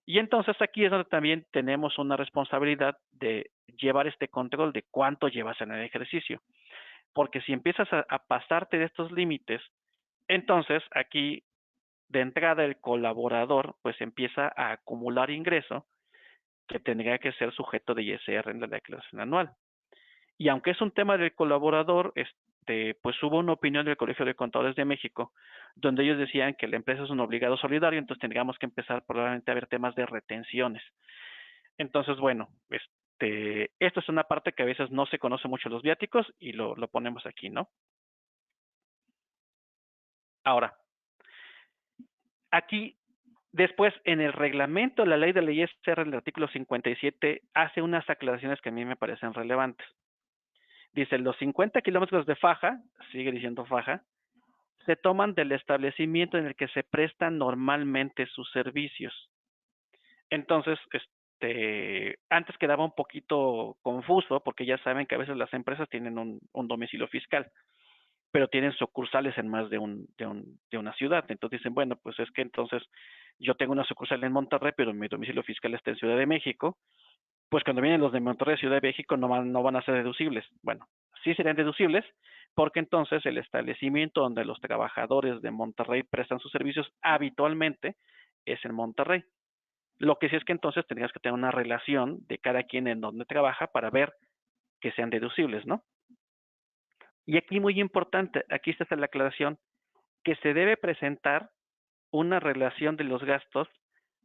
Y entonces aquí es donde también tenemos una responsabilidad de llevar este control de cuánto llevas en el ejercicio. Porque si empiezas a pasarte de estos límites, entonces aquí de entrada el colaborador pues empieza a acumular ingreso que tendría que ser sujeto de ISR en la declaración anual. Y aunque es un tema del colaborador, pues hubo una opinión del Colegio de Contadores de México, donde ellos decían que la empresa es un obligado solidario, entonces tendríamos que empezar probablemente a ver temas de retenciones. Entonces, bueno, esto es una parte que a veces no se conoce mucho los viáticos y lo ponemos aquí, ¿no? Ahora, aquí Después, en el reglamento, la ley de la ISR, el artículo 57, hace unas aclaraciones que a mí me parecen relevantes. Dice, los 50 kilómetros de faja, sigue diciendo faja, se toman del establecimiento en el que se prestan normalmente sus servicios. Entonces, antes quedaba un poquito confuso porque ya saben que a veces las empresas tienen un domicilio fiscal, pero tienen sucursales en más de una ciudad. Entonces dicen, bueno, pues es que entonces yo tengo una sucursal en Monterrey, pero mi domicilio fiscal está en Ciudad de México. Pues cuando vienen los de Monterrey, Ciudad de México, no van a ser deducibles. Bueno, sí serían deducibles porque entonces el establecimiento donde los trabajadores de Monterrey prestan sus servicios habitualmente es en Monterrey. Lo que sí es que entonces tendrías que tener una relación de cada quien en donde trabaja para ver que sean deducibles, ¿no? Y aquí muy importante, aquí está la aclaración, que se debe presentar una relación de los gastos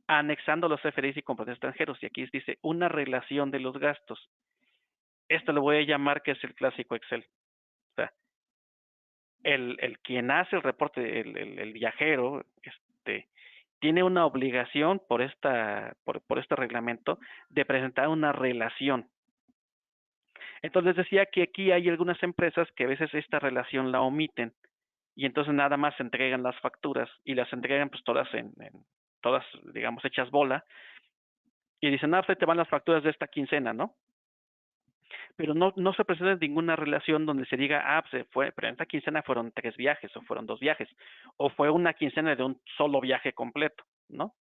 anexando los FDIs y compras extranjeros. Y aquí dice una relación de los gastos. Esto lo voy a llamar que es el clásico Excel. O sea, quien hace el reporte, el viajero, tiene una obligación por este reglamento de presentar una relación. Entonces decía que aquí hay algunas empresas que a veces esta relación la omiten y entonces nada más se entregan las facturas y las entregan pues todas todas, digamos, hechas bola y dicen, ah, pues te van las facturas de esta quincena, ¿no? Pero no se presenta ninguna relación donde se diga, ah, pues pero en esta quincena fueron 3 viajes o fueron 2 viajes o fue una quincena de un solo viaje completo, ¿no?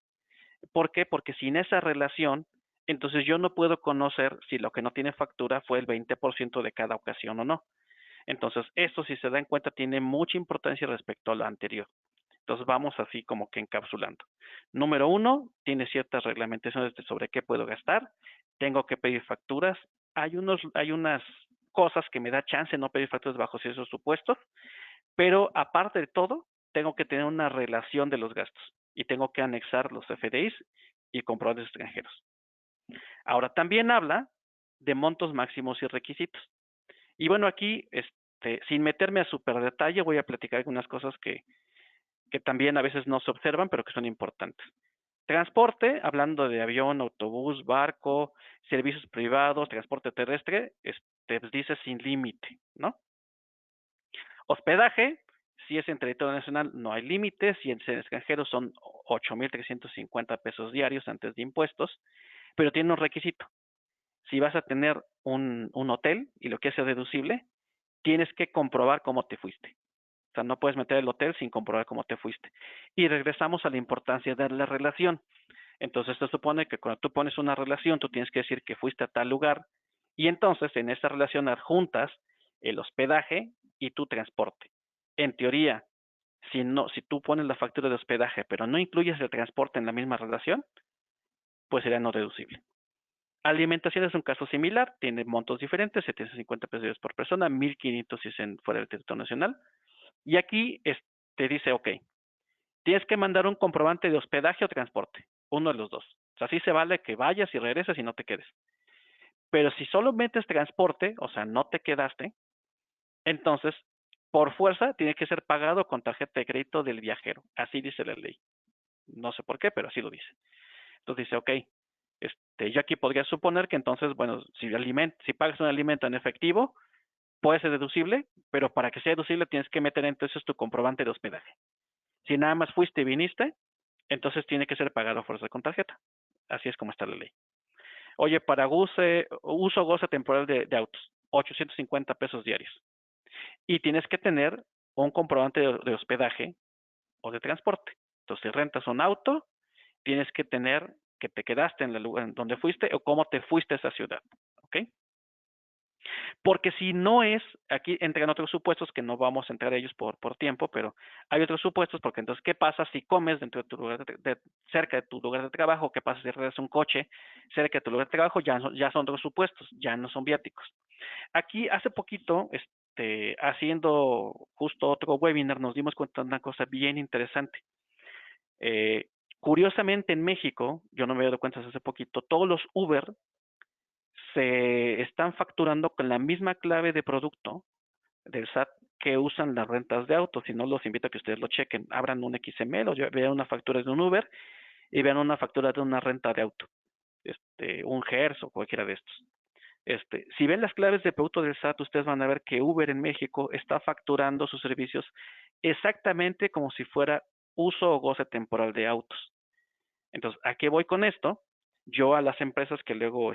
¿Por qué? Porque sin esa relación, entonces yo no puedo conocer si lo que no tiene factura fue el 20% de cada ocasión o no. Entonces, esto, si se dan cuenta, tiene mucha importancia respecto a lo anterior. Entonces, vamos así como que encapsulando. Número 1, tiene ciertas reglamentaciones sobre qué puedo gastar. Tengo que pedir facturas. Hay unas cosas que me da chance no pedir facturas bajo ciertos supuestos, pero aparte de todo, tengo que tener una relación de los gastos y tengo que anexar los FDIs y comprobadores extranjeros. Ahora, también habla de montos máximos y requisitos. Y bueno, aquí, sin meterme a súper detalle, voy a platicar algunas cosas que también a veces no se observan, pero que son importantes. Transporte, hablando de avión, autobús, barco, servicios privados, transporte terrestre, pues dice sin límite, ¿no? Hospedaje, si es en territorio nacional no hay límite, si es en extranjero son 8,350 pesos diarios antes de impuestos, pero tiene un requisito. Si vas a tener un hotel y lo que es deducible, tienes que comprobar cómo te fuiste. O sea, no puedes meter el hotel sin comprobar cómo te fuiste. Y regresamos a la importancia de la relación. Entonces, se supone que cuando tú pones una relación, tú tienes que decir que fuiste a tal lugar y entonces en esa relación adjuntas el hospedaje y tu transporte. En teoría, si tú pones la factura de hospedaje, pero no incluyes el transporte en la misma relación, pues sería no deducible. Alimentación es un caso similar, tiene montos diferentes, 750 pesos por persona, 1,500 si es fuera del territorio nacional. Y aquí te dice, ok, tienes que mandar un comprobante de hospedaje o transporte, uno de los dos. O sea, sí se vale que vayas y regreses y no te quedes. Pero si solo metes transporte, o sea, no te quedaste, entonces, por fuerza, tiene que ser pagado con tarjeta de crédito del viajero. Así dice la ley. No sé por qué, pero así lo dice. Entonces dice, ok, yo aquí podría suponer que entonces, bueno, si pagas un alimento en efectivo, puede ser deducible, pero para que sea deducible tienes que meter entonces tu comprobante de hospedaje. Si nada más fuiste y viniste, entonces tiene que ser pagado a fuerza con tarjeta. Así es como está la ley. Oye, para uso goce temporal de autos, 850 pesos diarios. Y tienes que tener un comprobante de hospedaje o de transporte. Entonces, si rentas un auto, tienes que tener que te quedaste en el lugar donde fuiste o cómo te fuiste a esa ciudad. ¿Ok? Porque si no es, aquí entran otros supuestos que no vamos a entrar a ellos por tiempo, pero hay otros supuestos porque entonces, ¿qué pasa si comes dentro de tu lugar cerca de tu lugar de trabajo? ¿Qué pasa si regresas un coche cerca de tu lugar de trabajo? Ya son otros supuestos, ya no son viáticos. Aquí hace poquito, haciendo justo otro webinar, nos dimos cuenta de una cosa bien interesante. Curiosamente en México, yo no me he dado cuenta hace poquito, todos los Uber se están facturando con la misma clave de producto del SAT que usan las rentas de autos. Si no, los invito a que ustedes lo chequen. Abran un XML o vean una factura de un Uber y vean una factura de una renta de auto, un Hertz o cualquiera de estos. Si ven las claves de producto del SAT, ustedes van a ver que Uber en México está facturando sus servicios exactamente como si fuera uso o goce temporal de autos. Entonces, ¿a qué voy con esto? Yo a las empresas que luego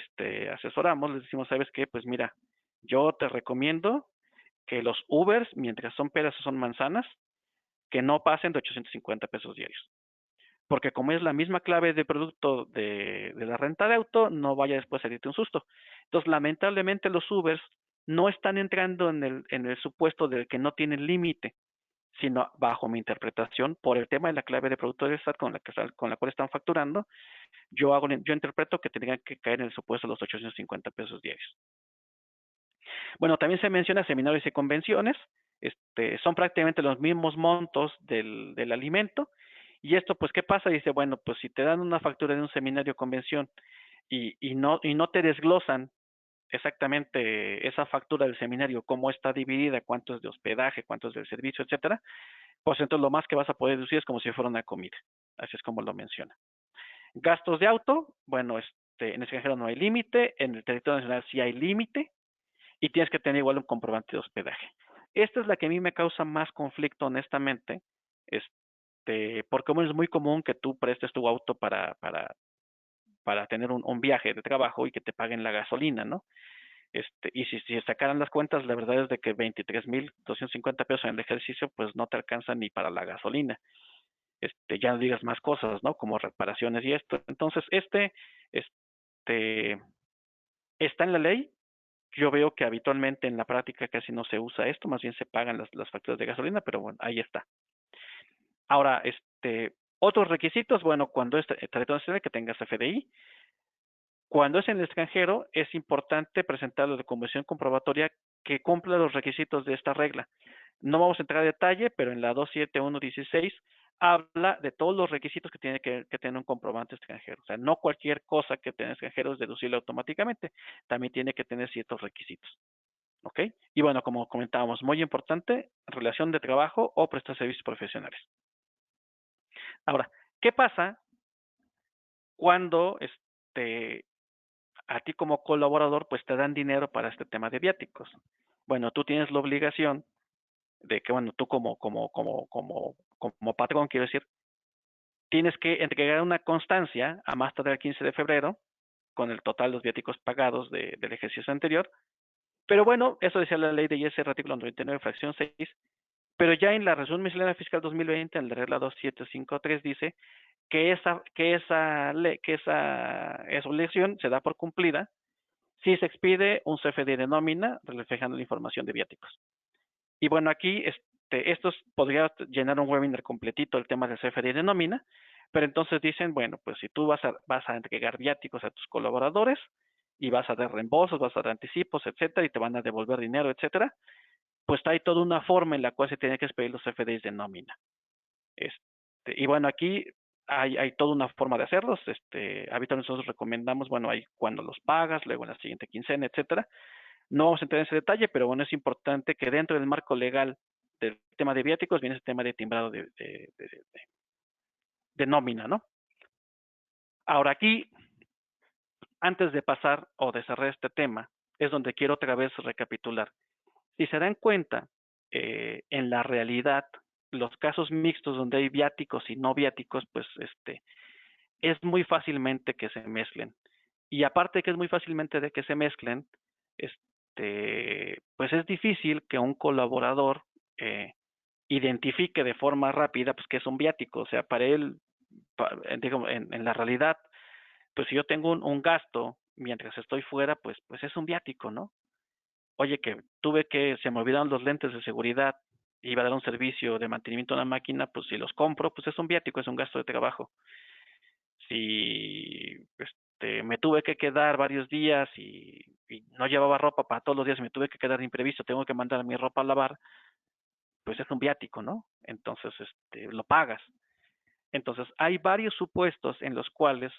asesoramos les decimos, ¿sabes qué? Pues mira, yo te recomiendo que los Ubers, mientras son peras o son manzanas, que no pasen de 850 pesos diarios. Porque como es la misma clave de producto de la renta de auto, no vaya después a salirte un susto. Entonces, lamentablemente los Ubers no están entrando en el supuesto de que no tienen límite, sino bajo mi interpretación, por el tema de la clave de producto del SAT con la cual están facturando, yo interpreto que tendrían que caer en el supuesto de los 850 pesos diarios. Bueno, también se menciona seminarios y convenciones, son prácticamente los mismos montos del alimento, y esto, pues, ¿qué pasa? Dice, bueno, pues si te dan una factura de un seminario o convención y no te desglosan exactamente esa factura del seminario, cómo está dividida, cuánto es de hospedaje, cuánto es del servicio, etcétera, pues entonces lo más que vas a poder deducir es como si fuera una comida. Así es como lo menciona. Gastos de auto, bueno, en el extranjero no hay límite, en el territorio nacional sí hay límite, y tienes que tener igual un comprobante de hospedaje. Esta es la que a mí me causa más conflicto, honestamente, porque como es muy común que tú prestes tu auto para tener un viaje de trabajo y que te paguen la gasolina, ¿no? Y si sacaran las cuentas, la verdad es de que 23,250 pesos en el ejercicio, pues no te alcanza ni para la gasolina. Ya no digas más cosas, ¿no? Como reparaciones y esto. Entonces, este, está en la ley. Yo veo que habitualmente en la práctica casi no se usa esto, más bien se pagan las facturas de gasolina, pero bueno, ahí está. Ahora, otros requisitos, bueno, cuando es territorio nacional, que tengas FDI. Cuando es en el extranjero, es importante presentar la documentación comprobatoria que cumpla los requisitos de esta regla. No vamos a entrar a detalle, pero en la 27116 habla de todos los requisitos que tiene que tener un comprobante extranjero. O sea, no cualquier cosa que tenga extranjero es deducible automáticamente. También tiene que tener ciertos requisitos. ¿Ok? Y bueno, como comentábamos, muy importante, relación de trabajo o prestar servicios profesionales. Ahora, ¿qué pasa cuando a ti como colaborador pues te dan dinero para este tema de viáticos? Bueno, tú tienes la obligación de que, bueno, tú como patrón, quiero decir, tienes que entregar una constancia a más tardar el 15 de febrero con el total de los viáticos pagados del ejercicio anterior. Pero bueno, eso decía la ley de ISR, artículo 99, fracción 6. Pero ya en la resolución miscelánea fiscal 2020, en la regla 2753, dice que esa obligación se da por cumplida si se expide un CFDI de nómina reflejando la información de viáticos. Y bueno, aquí estos podría llenar un webinar completito el tema del CFDI de nómina, pero entonces dicen, bueno, pues si tú vas a entregar viáticos a tus colaboradores y vas a dar reembolsos, vas a dar anticipos, etcétera, y te van a devolver dinero, etcétera, pues hay toda una forma en la cual se tiene que expedir los CFDIs de nómina. Y bueno, aquí hay toda una forma de hacerlos. Habitualmente nosotros recomendamos, bueno, ahí cuando los pagas, luego en la siguiente quincena, etcétera. No vamos a entrar en ese detalle, pero bueno, es importante que dentro del marco legal del tema de viáticos viene ese tema de timbrado de nómina, ¿no? Ahora aquí, antes de pasar o de cerrar este tema, es donde quiero otra vez recapitular. Si se dan cuenta, en la realidad, los casos mixtos donde hay viáticos y no viáticos, pues es muy fácilmente que se mezclen. Y aparte de que es muy fácilmente de que se mezclen, pues es difícil que un colaborador identifique de forma rápida pues que es un viático. O sea, para él, digo, en la realidad, pues si yo tengo un gasto mientras estoy fuera, pues es un viático, ¿no? Oye, que se me olvidaron los lentes de seguridad, iba a dar un servicio de mantenimiento a una máquina, pues si los compro, pues es un viático, es un gasto de trabajo. Si me tuve que quedar varios días y no llevaba ropa para todos los días y me tuve que quedar de imprevisto, tengo que mandar mi ropa a lavar, pues es un viático, ¿no? Entonces, lo pagas. Entonces, hay varios supuestos en los cuales,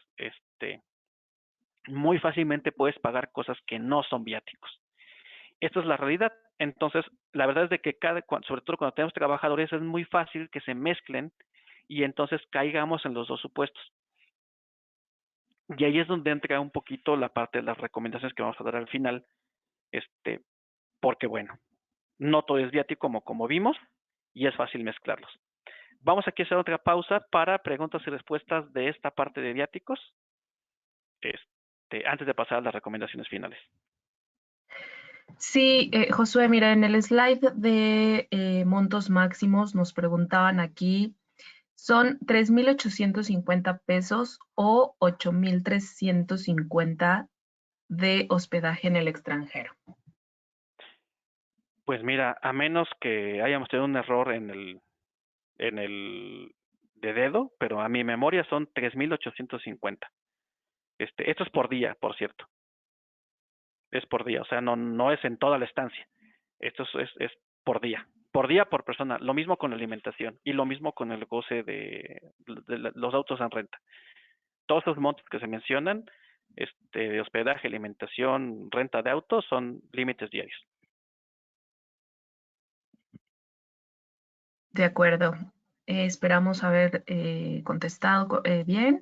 muy fácilmente puedes pagar cosas que no son viáticos. Esta es la realidad. Entonces, la verdad es de que sobre todo cuando tenemos trabajadores, es muy fácil que se mezclen y entonces caigamos en los dos supuestos. Y ahí es donde entra un poquito la parte de las recomendaciones que vamos a dar al final, porque bueno, no todo es viático como vimos y es fácil mezclarlos. Vamos aquí a hacer otra pausa para preguntas y respuestas de esta parte de viáticos, antes de pasar a las recomendaciones finales. Sí, Josué, mira, en el slide de montos máximos nos preguntaban aquí, ¿son 3,850 pesos o 8,350 de hospedaje en el extranjero? Pues mira, a menos que hayamos tenido un error en el de dedo, pero a mi memoria son 3,850. Esto es por día, por cierto. Es por día, o sea, no es en toda la estancia. Esto es por día. Por día, por persona. Lo mismo con la alimentación y lo mismo con el goce de los autos en renta. Todos los montos que se mencionan, de hospedaje, alimentación, renta de autos, son límites diarios. De acuerdo. Esperamos haber contestado bien.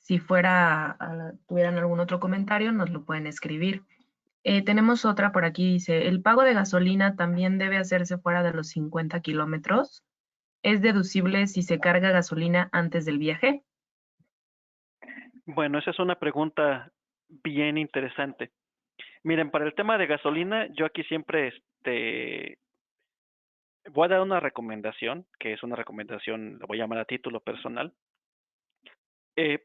Si tuvieran algún otro comentario, nos lo pueden escribir. Tenemos otra por aquí, dice, ¿el pago de gasolina también debe hacerse fuera de los 50 kilómetros? ¿Es deducible si se carga gasolina antes del viaje? Bueno, esa es una pregunta bien interesante. Miren, para el tema de gasolina, yo aquí siempre voy a dar una recomendación, que es una recomendación, lo voy a llamar a título personal. Eh,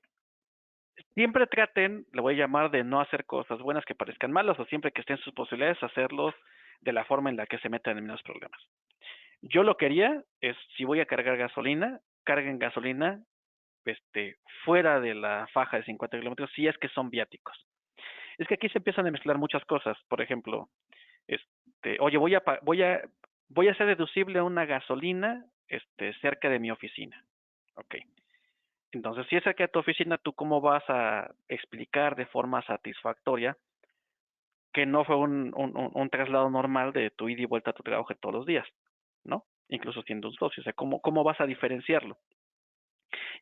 Siempre traten, le voy a llamar, de no hacer cosas buenas que parezcan malas, o siempre que estén sus posibilidades, hacerlos de la forma en la que se metan en menos problemas. Yo lo que haría es, si voy a cargar gasolina, carguen gasolina fuera de la faja de 50 kilómetros, si es que son viáticos. Es que aquí se empiezan a mezclar muchas cosas. Por ejemplo, oye, voy a hacer deducible una gasolina cerca de mi oficina. Ok. Entonces, si es cerca de tu oficina, ¿tú cómo vas a explicar de forma satisfactoria que no fue un traslado normal de tu ida y vuelta a tu trabajo todos los días? ¿No? Incluso siendo un socio. O sea, ¿cómo vas a diferenciarlo?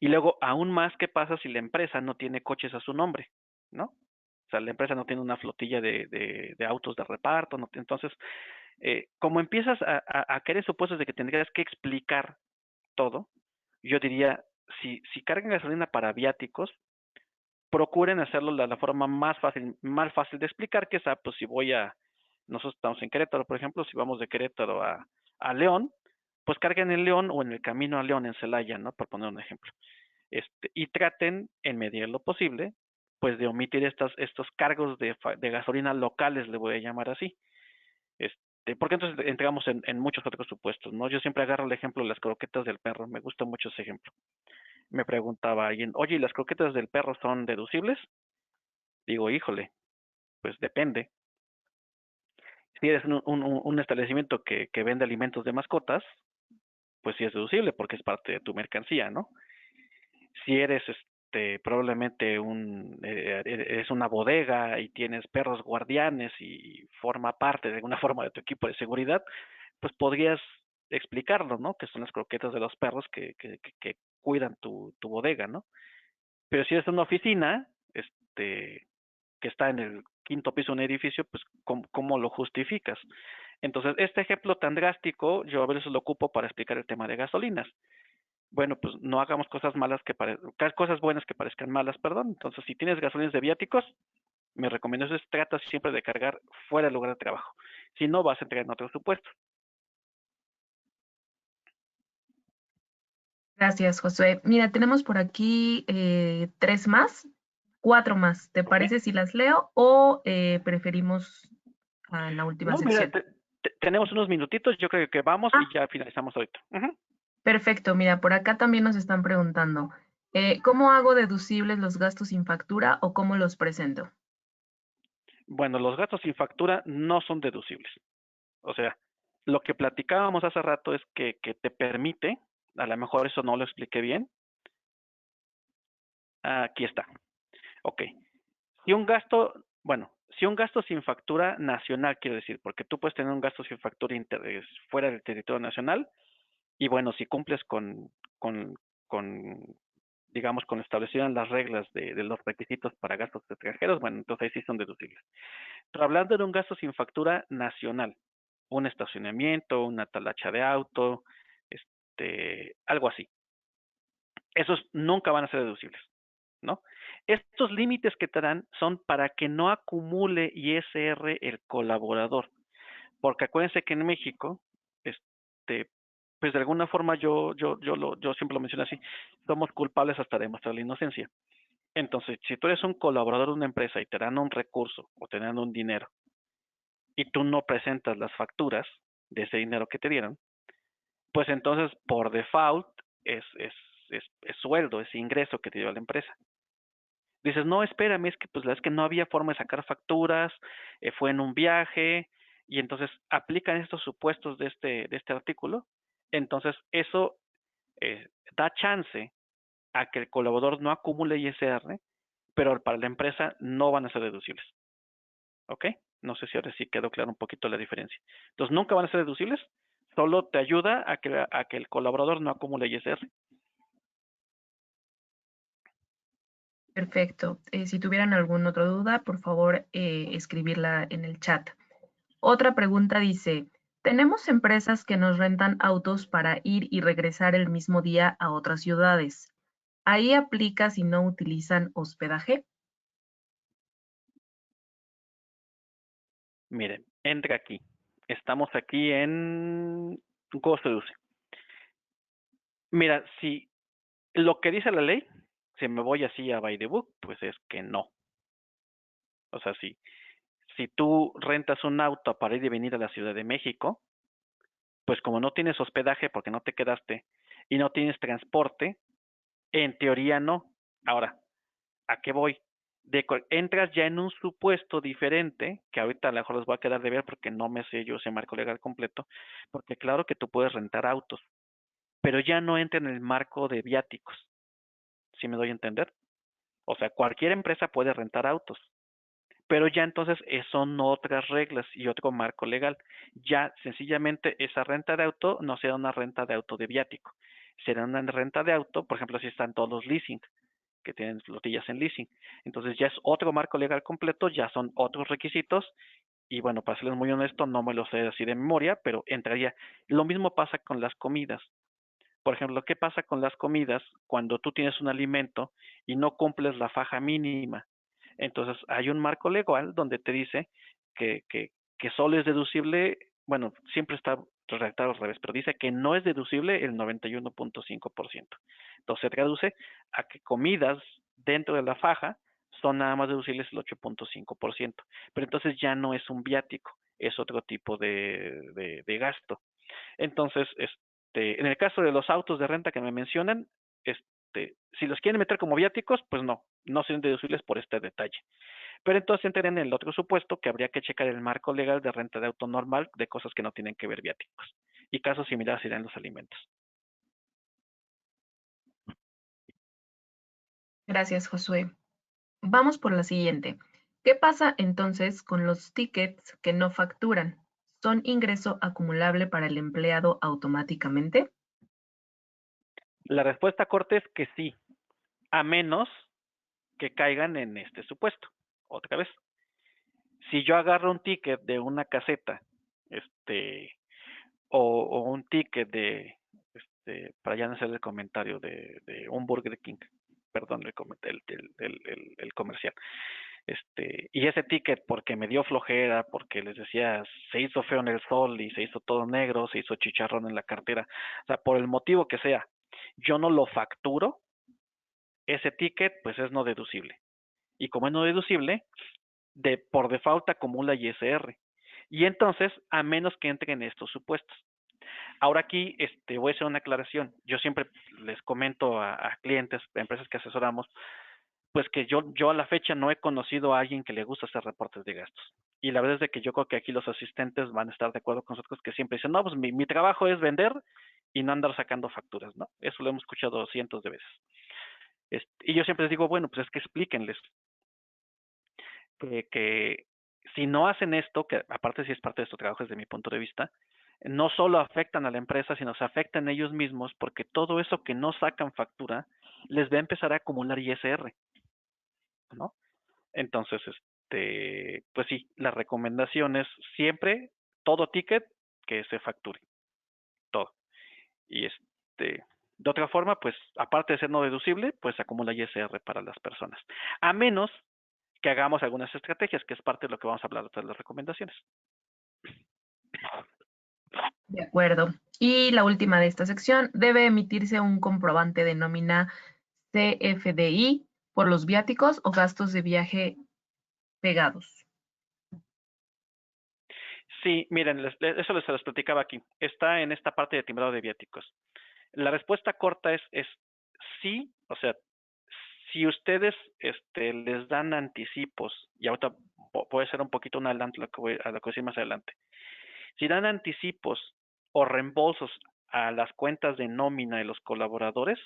Y luego, aún más, ¿qué pasa si la empresa no tiene coches a su nombre? ¿No? O sea, la empresa no tiene una flotilla de autos de reparto. No, entonces, como empiezas a caer en supuestos de que tendrías que explicar todo, yo diría, si cargan gasolina para viáticos, procuren hacerlo de la forma más fácil de explicar, que es, pues nosotros estamos en Querétaro, por ejemplo, si vamos de Querétaro a León, pues carguen en León o en el camino a León, en Celaya, ¿no? Por poner un ejemplo. Y traten, en medida de lo posible, pues de omitir estos cargos de gasolina locales, le voy a llamar así. Porque entonces entramos en muchos otros supuestos, ¿no? Yo siempre agarro el ejemplo de las croquetas del perro, me gusta mucho ese ejemplo. Me preguntaba alguien, oye, ¿y las croquetas del perro son deducibles? Digo, híjole, pues depende. Si eres un establecimiento que vende alimentos de mascotas, pues sí es deducible porque es parte de tu mercancía, ¿no? Si eres probablemente eres una bodega y tienes perros guardianes y forma parte de alguna forma de tu equipo de seguridad, pues podrías explicarlo, ¿no? Que son las croquetas de los perros que cuidan tu bodega, ¿no? Pero si es una oficina, que está en el quinto piso de un edificio, pues ¿cómo lo justificas? Entonces, este ejemplo tan drástico, yo a veces lo ocupo para explicar el tema de gasolinas. Bueno, pues no hagamos cosas buenas que parezcan malas, perdón. Entonces, si tienes gasolinas de viáticos, mi recomendación es trata siempre de cargar fuera del lugar de trabajo. Si no, vas a entrar en otro supuesto. Gracias, Josué. Mira, tenemos por aquí cuatro más. ¿Te ¿Ok? parece si las leo o preferimos en la última No, mira, sección? tenemos unos minutitos, yo creo que vamos Ah, y ya finalizamos ahorita. Ujú. perfecto. Mira, por acá también nos están preguntando, ¿cómo hago deducibles los gastos sin factura o cómo los presento? Bueno, los gastos sin factura no son deducibles. O sea, lo que platicábamos hace rato es que te permite, a lo mejor eso no lo expliqué bien. Aquí está. Ok. Si un gasto, bueno, si un gasto sin factura nacional, quiero decir, porque tú puedes tener un gasto sin factura fuera del territorio nacional, y bueno, si cumples con digamos, cuando establecieron las reglas de los requisitos para gastos extranjeros, bueno, entonces ahí sí son deducibles. Pero hablando de un gasto sin factura nacional, un estacionamiento, una talacha de auto, algo así. Esos nunca van a ser deducibles, ¿no? Estos límites que te dan son para que no acumule ISR el colaborador, porque acuérdense que en México, este, pues de alguna forma yo siempre lo menciono así, somos culpables hasta demostrar la inocencia. Entonces, si tú eres un colaborador de una empresa y te dan un recurso o te dan un dinero y tú no presentas las facturas de ese dinero que te dieron, pues entonces por default es sueldo, es ingreso que te dio la empresa. Dices, no, espérame, es que pues es que no había forma de sacar facturas, fue en un viaje, y entonces aplican estos supuestos de este artículo. Entonces eso da chance a que el colaborador no acumule ISR, pero para la empresa no van a ser deducibles. ¿Ok? No sé si ahora sí quedó claro un poquito la diferencia. Entonces nunca van a ser deducibles, solo te ayuda a que el colaborador no acumule ISR. Perfecto. Si tuvieran alguna otra duda, por favor, escribirla en el chat. Otra pregunta dice, tenemos empresas que nos rentan autos para ir y regresar el mismo día a otras ciudades. ¿Ahí aplica si no utilizan hospedaje? Miren, entra aquí. Estamos aquí en ¿cómo se deduce? Mira, si lo que dice la ley, si me voy así a by the book, pues es que no. O sea, si tú rentas un auto para ir y venir a la Ciudad de México, pues como no tienes hospedaje porque no te quedaste y no tienes transporte, en teoría no. Ahora, ¿a qué voy? Entras ya en un supuesto diferente, que ahorita a lo mejor les voy a quedar de ver porque no me sé yo ese marco legal completo, porque claro que tú puedes rentar autos, pero ya no entra en el marco de viáticos, ¿sí me doy a entender? O sea, cualquier empresa puede rentar autos, pero ya entonces son otras reglas y otro marco legal. Ya sencillamente esa renta de auto no será una renta de auto de viático, será una renta de auto, por ejemplo, si están todos los leasing, que tienen flotillas en leasing. Entonces ya es otro marco legal completo, ya son otros requisitos y bueno, para serles muy honesto, no me lo sé así de memoria, pero entraría. Lo mismo pasa con las comidas. Por ejemplo, ¿qué pasa con las comidas cuando tú tienes un alimento y no cumples la faja mínima? Entonces, hay un marco legal donde te dice que solo es deducible, bueno, siempre está redactado al revés, pero dice que no es deducible el 91.5%. Entonces, se traduce a que comidas dentro de la faja son nada más deducibles el 8.5%. Pero entonces ya no es un viático, es otro tipo de gasto. Entonces, en el caso de los autos de renta que me mencionan, si los quieren meter como viáticos, pues no son deducibles por este detalle. Pero entonces entran en el otro supuesto que habría que checar el marco legal de renta de auto normal de cosas que no tienen que ver viáticos. Y casos similares irán los alimentos. Gracias, Josué. Vamos por la siguiente. ¿Qué pasa entonces con los tickets que no facturan? ¿Son ingreso acumulable para el empleado automáticamente? La respuesta corta es que sí, a menos que caigan en este supuesto. Otra vez, si yo agarro un ticket de una caseta, o un ticket para ya no hacer el comentario de un Burger King, perdón, el comercial, y ese ticket porque me dio flojera, porque les decía, se hizo feo en el sol y se hizo todo negro, se hizo chicharrón en la cartera, o sea, por el motivo que sea, yo no lo facturo, ese ticket pues es no deducible. Y como es no deducible, por default acumula ISR. Y entonces, a menos que entre en estos supuestos. Ahora aquí voy a hacer una aclaración. Yo siempre les comento a clientes, a empresas que asesoramos, pues que yo a la fecha no he conocido a alguien que le gusta hacer reportes de gastos. Y la verdad es de que yo creo que aquí los asistentes van a estar de acuerdo con nosotros que siempre dicen, no, pues mi trabajo es vender y no andar sacando facturas, ¿no? Eso lo hemos escuchado cientos de veces. Y yo siempre les digo, bueno, pues es que explíquenles que si no hacen esto, que aparte si es parte de su trabajo desde mi punto de vista, no solo afectan a la empresa, sino se afectan ellos mismos porque todo eso que no sacan factura les va a empezar a acumular ISR, ¿no? Entonces, pues sí, la recomendación es siempre todo ticket que se facture, todo. Y de otra forma, pues aparte de ser no deducible, pues acumula ISR para las personas. A menos que hagamos algunas estrategias, que es parte de lo que vamos a hablar de las recomendaciones. De acuerdo. Y la última de esta sección, debe emitirse un comprobante de nómina CFDI por los viáticos o gastos de viaje pegados. Sí, miren, eso se los platicaba aquí. Está en esta parte de timbrado de viáticos. La respuesta corta es sí, o sea, si ustedes les dan anticipos, y ahorita puede ser un poquito un adelanto a lo que voy a decir más adelante. Si dan anticipos o reembolsos a las cuentas de nómina de los colaboradores,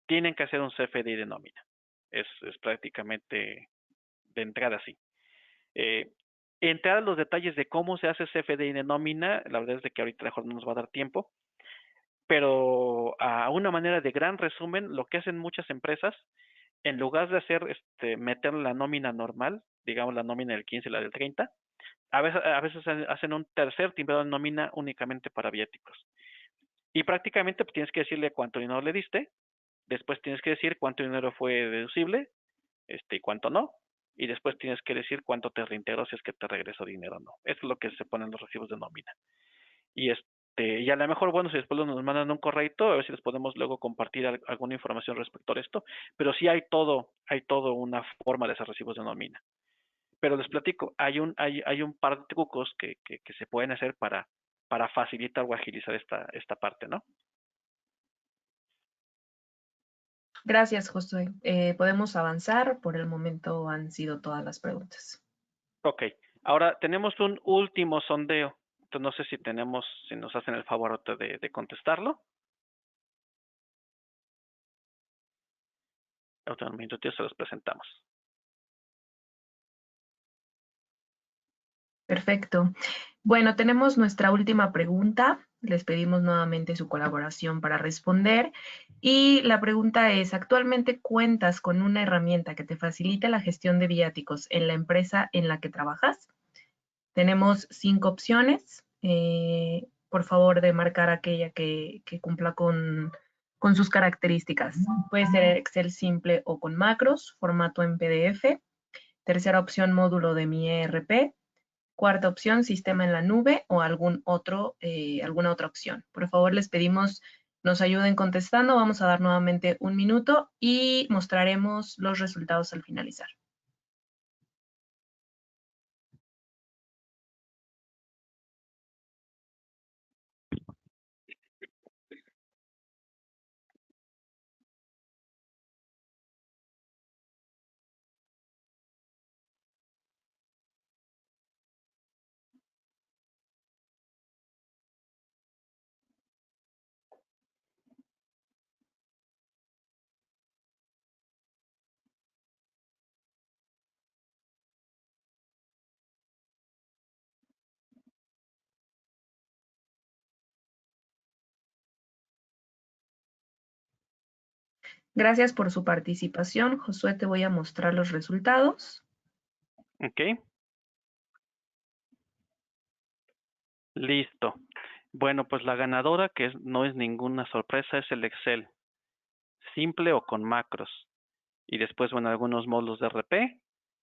tienen que hacer un CFDI de nómina. Es prácticamente de entrada así. Entrar a los detalles de cómo se hace CFDI de nómina, la verdad es de que ahorita mejor no nos va a dar tiempo, pero a una manera de gran resumen, lo que hacen muchas empresas, en lugar de hacer, meter la nómina normal, digamos la nómina del 15 y la del 30, a veces hacen un tercer timbrado de nómina únicamente para viáticos. Y prácticamente pues, tienes que decirle cuánto dinero le diste, después tienes que decir cuánto dinero fue deducible, y cuánto no, y después tienes que decir cuánto te reintegró si es que te regresó dinero o no. Eso es lo que se pone en los recibos de nómina. Y a lo mejor, bueno, si después nos mandan un correito, a ver si les podemos luego compartir alguna información respecto a esto, pero sí hay todo una forma de hacer recibos de nómina. Pero les platico, hay un par de trucos que se pueden hacer para facilitar o agilizar esta parte, ¿no? Gracias, Josué. Podemos avanzar. Por el momento han sido todas las preguntas. Ok, ahora tenemos un último sondeo. Entonces no sé si nos hacen el favor de contestarlo. Otro momento, se los presentamos. Perfecto. Bueno, tenemos nuestra última pregunta. Les pedimos nuevamente su colaboración para responder. Y la pregunta es, ¿actualmente cuentas con una herramienta que te facilite la gestión de viáticos en la empresa en la que trabajas? Tenemos 5 opciones. Por favor, de marcar aquella que cumpla con sus características. Puede ser Excel simple o con macros, formato en PDF. Tercera opción, módulo de mi ERP. Cuarta opción, sistema en la nube o alguna otra opción. Por favor, les pedimos nos ayuden contestando. Vamos a dar nuevamente un minuto y mostraremos los resultados al finalizar. Gracias por su participación. Josué, te voy a mostrar los resultados. Ok. Listo. Bueno, pues la ganadora, que no es ninguna sorpresa, es el Excel, simple o con macros. Y después, bueno, algunos módulos de RP,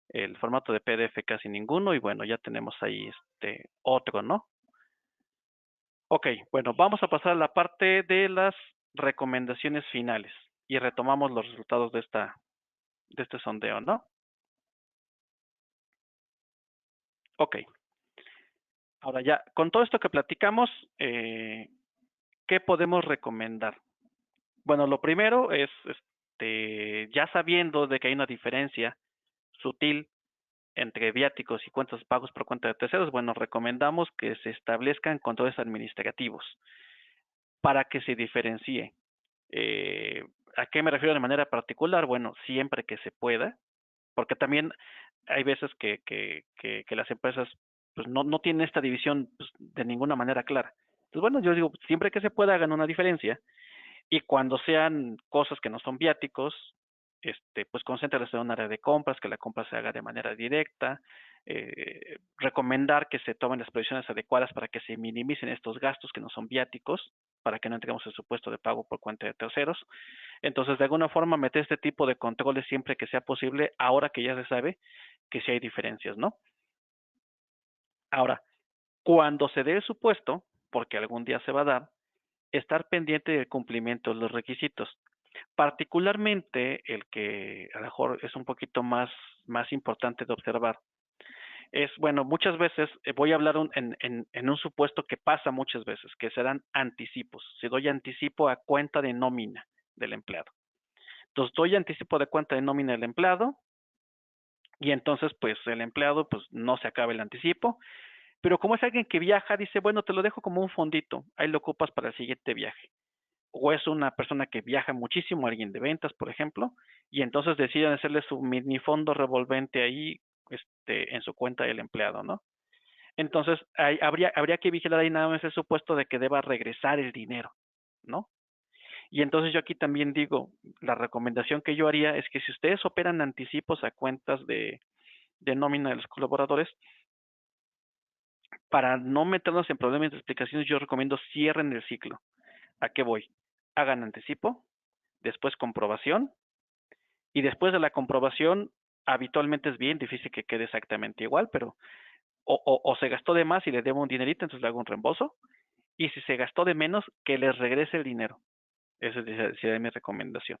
el formato de PDF casi ninguno, y bueno, ya tenemos ahí otro, ¿no? Ok, bueno, vamos a pasar a la parte de las recomendaciones finales y retomamos los resultados de este sondeo, ¿no? Ok. Ahora ya, con todo esto que platicamos, ¿qué podemos recomendar? Bueno, lo primero es, ya sabiendo de que hay una diferencia sutil entre viáticos y cuentas pagos por cuenta de terceros, bueno, recomendamos que se establezcan controles administrativos para que se diferencie. ¿A qué me refiero de manera particular? Bueno, siempre que se pueda, porque también hay veces que las empresas pues no tienen esta división pues, de ninguna manera clara. Entonces, bueno, yo digo, siempre que se pueda hagan una diferencia y cuando sean cosas que no son viáticos, pues concéntrales en un área de compras, que la compra se haga de manera directa, recomendar que se tomen las previsiones adecuadas para que se minimicen estos gastos que no son viáticos, para que no entremos en supuesto de pago por cuenta de terceros. Entonces, de alguna forma, meter este tipo de controles siempre que sea posible, ahora que ya se sabe que sí hay diferencias, ¿no? Ahora, cuando se dé el supuesto, porque algún día se va a dar, estar pendiente del cumplimiento de los requisitos. Particularmente el que a lo mejor es un poquito más importante de observar es, bueno, muchas veces voy a hablar en un supuesto que pasa muchas veces, que se dan anticipos. Se doy anticipo a cuenta de nómina del empleado. Entonces, doy anticipo de cuenta de nómina del empleado y entonces, pues, el empleado, pues, no se acaba el anticipo. Pero como es alguien que viaja, dice, bueno, te lo dejo como un fondito, ahí lo ocupas para el siguiente viaje. O es una persona que viaja muchísimo, alguien de ventas, por ejemplo, y entonces deciden hacerle su mini fondo revolvente ahí, en su cuenta del empleado, ¿no? Entonces, habría que vigilar ahí nada más el supuesto de que deba regresar el dinero, ¿no? Y entonces yo aquí también digo, la recomendación que yo haría es que si ustedes operan anticipos a cuentas de nómina de los colaboradores, para no meternos en problemas de explicaciones, yo recomiendo cierren el ciclo. ¿A qué voy? Hagan anticipo, después comprobación, y después de la comprobación, habitualmente es bien difícil que quede exactamente igual, pero o se gastó de más y le debo un dinerito, entonces le hago un reembolso, y si se gastó de menos, que les regrese el dinero. Esa sería mi recomendación.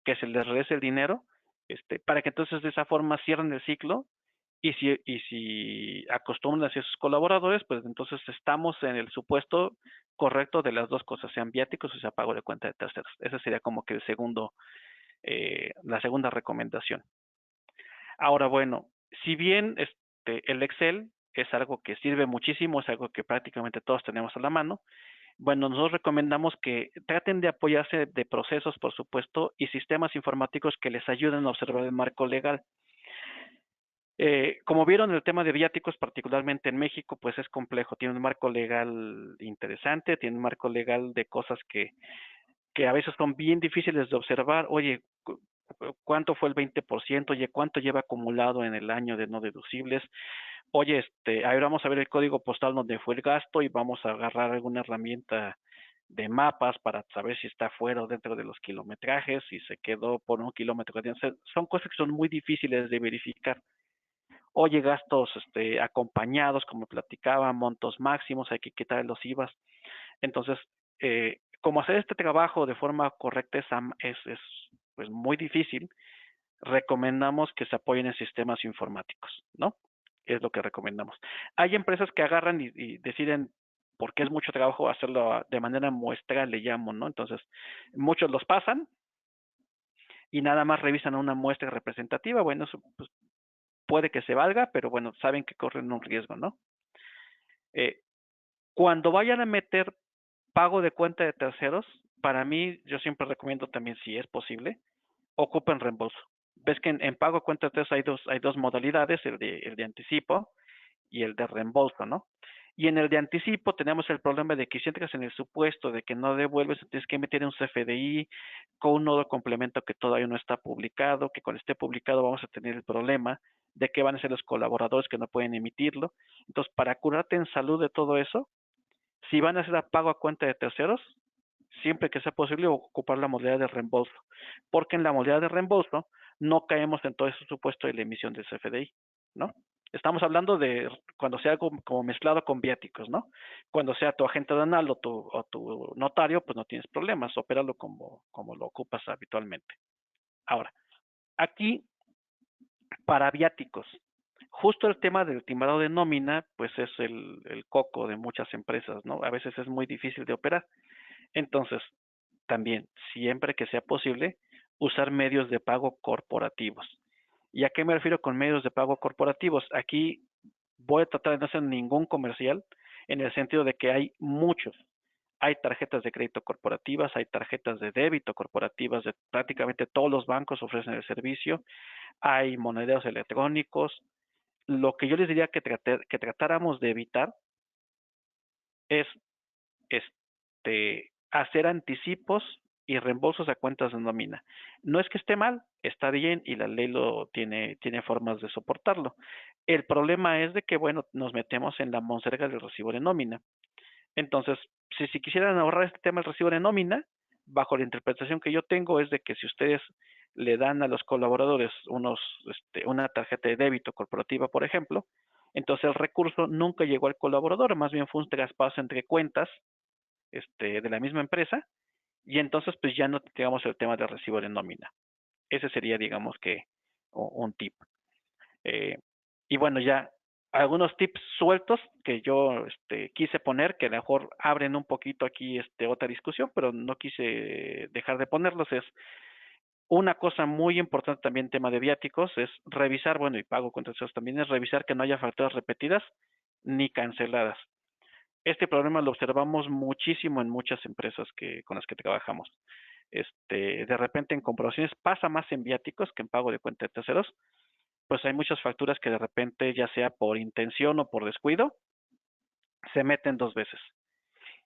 Que se les regrese el dinero, para que entonces de esa forma cierren el ciclo y si acostumbran hacia sus colaboradores, pues entonces estamos en el supuesto correcto de las dos cosas, sean viáticos o sea pago de cuenta de terceros. Ese sería como que la segunda recomendación. Ahora, bueno, si bien el Excel es algo que sirve muchísimo, es algo que prácticamente todos tenemos a la mano, bueno, nosotros recomendamos que traten de apoyarse de procesos, por supuesto, y sistemas informáticos que les ayuden a observar el marco legal. Como vieron, el tema de viáticos, particularmente en México, pues es complejo. Tiene un marco legal interesante, tiene un marco legal de cosas que a veces son bien difíciles de observar. Oye, ¿cuánto fue el 20%? Oye, ¿cuánto lleva acumulado en el año de no deducibles? Oye, ahora vamos a ver el código postal donde fue el gasto y vamos a agarrar alguna herramienta de mapas para saber si está fuera o dentro de los kilometrajes, si se quedó por un kilómetro. Son cosas que son muy difíciles de verificar. Oye, gastos acompañados, como platicaba, montos máximos, hay que quitar los IVAs. Entonces, como hacer este trabajo de forma correcta es pues muy difícil, recomendamos que se apoyen en sistemas informáticos, ¿no? Es lo que recomendamos. Hay empresas que agarran y deciden, porque es mucho trabajo hacerlo de manera muestral, le llamo, ¿no? Entonces, muchos los pasan y nada más revisan una muestra representativa. Bueno, eso pues, puede que se valga, pero bueno, saben que corren un riesgo, ¿no? Eh, Cuando vayan a meter pago de cuenta de terceros, para mí, yo siempre recomiendo también, si es posible, ocupen reembolso. Ves que en pago de cuenta de terceros hay dos modalidades, el de anticipo y el de reembolso, ¿no? Y en el de anticipo tenemos el problema de que si entras en el supuesto de que no devuelves, tienes que meter un CFDI con un nodo complemento que todavía no está publicado, que cuando esté publicado vamos a tener el problema de que van a ser los colaboradores que no pueden emitirlo. Entonces, para curarte en salud de todo eso, si van a hacer a pago a cuenta de terceros, siempre que sea posible ocupar la modalidad de reembolso, porque en la modalidad de reembolso no caemos en todo ese supuesto de la emisión del CFDI, ¿no? Estamos hablando de cuando sea algo como mezclado con viáticos, ¿no? Cuando sea tu agente aduanal o tu notario, pues no tienes problemas, opéralo como lo ocupas habitualmente. Ahora, aquí, para viáticos, justo el tema del timbrado de nómina, pues es el coco de muchas empresas, ¿no? A veces es muy difícil de operar. Entonces, también, siempre que sea posible, usar medios de pago corporativos. ¿Y a qué me refiero con medios de pago corporativos? Aquí voy a tratar de no hacer ningún comercial en el sentido de que hay muchos. Hay tarjetas de crédito corporativas, hay tarjetas de débito corporativas, de prácticamente todos los bancos ofrecen el servicio, hay monederos electrónicos, lo que yo les diría que tratáramos de evitar es hacer anticipos y reembolsos a cuentas de nómina. No es que esté mal, está bien y la ley lo tiene formas de soportarlo. El problema es de que, bueno, nos metemos en la monserga del recibo de nómina. Entonces, si quisieran ahorrar este tema del recibo de nómina, bajo la interpretación que yo tengo es de que si ustedes le dan a los colaboradores una tarjeta de débito corporativa, por ejemplo, entonces el recurso nunca llegó al colaborador, más bien fue un traspaso entre cuentas de la misma empresa, y entonces pues ya no tengamos el tema del recibo de nómina. Ese sería, digamos que, un tip. Y bueno, ya algunos tips sueltos que yo quise poner, que a lo mejor abren un poquito aquí otra discusión, pero no quise dejar de ponerlos, es una cosa muy importante también, tema de viáticos, es revisar, bueno, y pago con terceros también, es revisar que no haya facturas repetidas ni canceladas. Este problema lo observamos muchísimo en muchas empresas con las que trabajamos. De repente en comprobaciones pasa más en viáticos que en pago de cuenta de terceros, pues hay muchas facturas que de repente, ya sea por intención o por descuido, se meten 2 veces.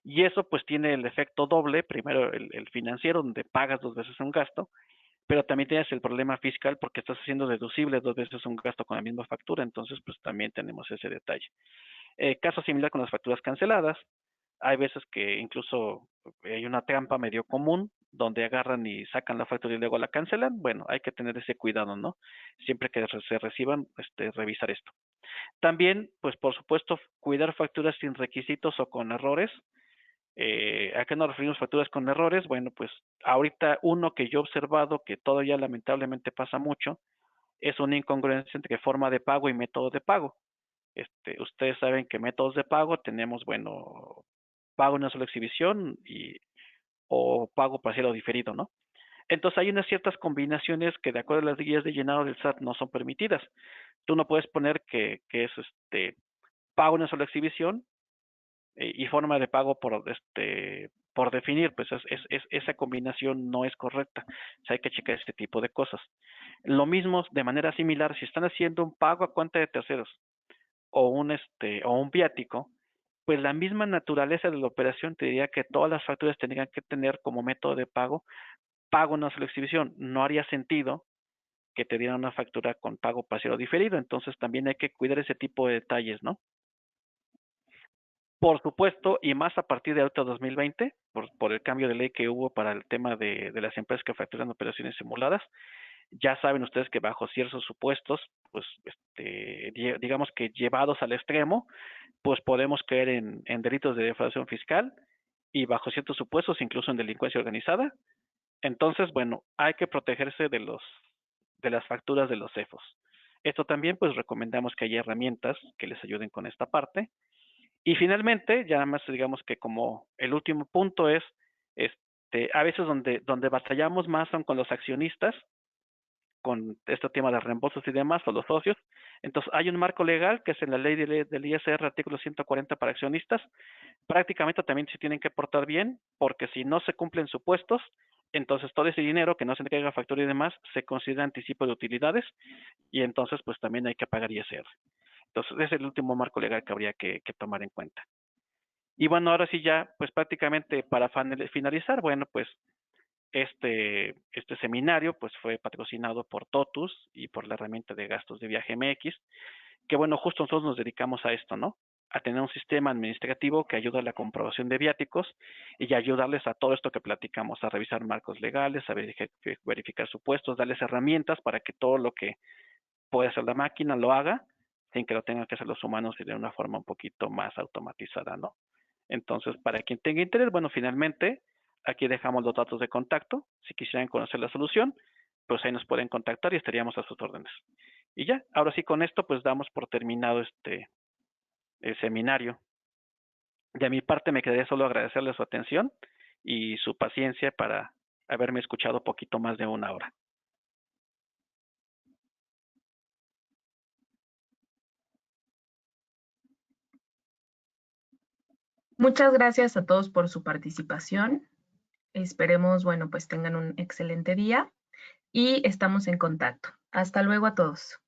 Y eso pues tiene el efecto doble, primero el financiero, donde pagas 2 veces un gasto, pero también tienes el problema fiscal porque estás haciendo deducible 2 veces un gasto con la misma factura, entonces pues también tenemos ese detalle. Caso similar con las facturas canceladas, hay veces que incluso hay una trampa medio común donde agarran y sacan la factura y luego la cancelan. Bueno, hay que tener ese cuidado, ¿no? Siempre que se reciban, revisar esto. También, pues por supuesto, cuidar facturas sin requisitos o con errores. ¿A qué nos referimos facturas con errores? Bueno, pues ahorita uno que yo he observado que todavía lamentablemente pasa mucho es una incongruencia entre forma de pago y método de pago. Ustedes saben que métodos de pago tenemos, bueno, pago en una sola exhibición o pago parcial o diferido, ¿no? Entonces hay unas ciertas combinaciones que de acuerdo a las guías de llenado del SAT no son permitidas. Tú no puedes poner que es pago en una sola exhibición y forma de pago por definir, pues esa combinación no es correcta. O sea, hay que checar este tipo de cosas. Lo mismo de manera similar, si están haciendo un pago a cuenta de terceros o un viático, pues la misma naturaleza de la operación te diría que todas las facturas tendrían que tener como método de pago en una sola exhibición. No haría sentido que te dieran una factura con pago parcial o diferido, entonces también hay que cuidar ese tipo de detalles, ¿no? Por supuesto, y más a partir de ahorita 2020, por el cambio de ley que hubo para el tema de las empresas que facturan operaciones simuladas, ya saben ustedes que bajo ciertos supuestos, pues digamos que llevados al extremo, pues podemos caer en delitos de defraudación fiscal y bajo ciertos supuestos incluso en delincuencia organizada. Entonces, bueno, hay que protegerse de las facturas de los CEFOS. Esto también, pues recomendamos que haya herramientas que les ayuden con esta parte. Y finalmente, ya más digamos que como el último punto es, a veces donde batallamos más son con los accionistas, con este tema de reembolsos y demás, o los socios. Entonces, hay un marco legal que es en la ley del ISR, artículo 140 para accionistas. Prácticamente también se tienen que portar bien, porque si no se cumplen supuestos, entonces todo ese dinero que no se entrega factura y demás se considera anticipo de utilidades y entonces pues también hay que pagar ISR. Entonces, ese es el último marco legal que habría que tomar en cuenta. Y bueno, ahora sí ya, pues prácticamente para finalizar, bueno, pues este seminario pues fue patrocinado por TOTUS y por la herramienta de gastos de viaje MX, que bueno, justo nosotros nos dedicamos a esto, ¿no? A tener un sistema administrativo que ayuda a la comprobación de viáticos y ayudarles a todo esto que platicamos, a revisar marcos legales, a verificar supuestos, darles herramientas para que todo lo que puede hacer la máquina lo haga sin que lo tengan que hacer los humanos y de una forma un poquito más automatizada, ¿no? Entonces, para quien tenga interés, bueno, finalmente, aquí dejamos los datos de contacto. Si quisieran conocer la solución, pues ahí nos pueden contactar y estaríamos a sus órdenes. Y ya, ahora sí con esto, pues damos por terminado el seminario. De mi parte, me quedaría solo agradecerle su atención y su paciencia para haberme escuchado poquito más de 1 hora. Muchas gracias a todos por su participación. Esperemos, bueno, pues tengan un excelente día y estamos en contacto. Hasta luego a todos.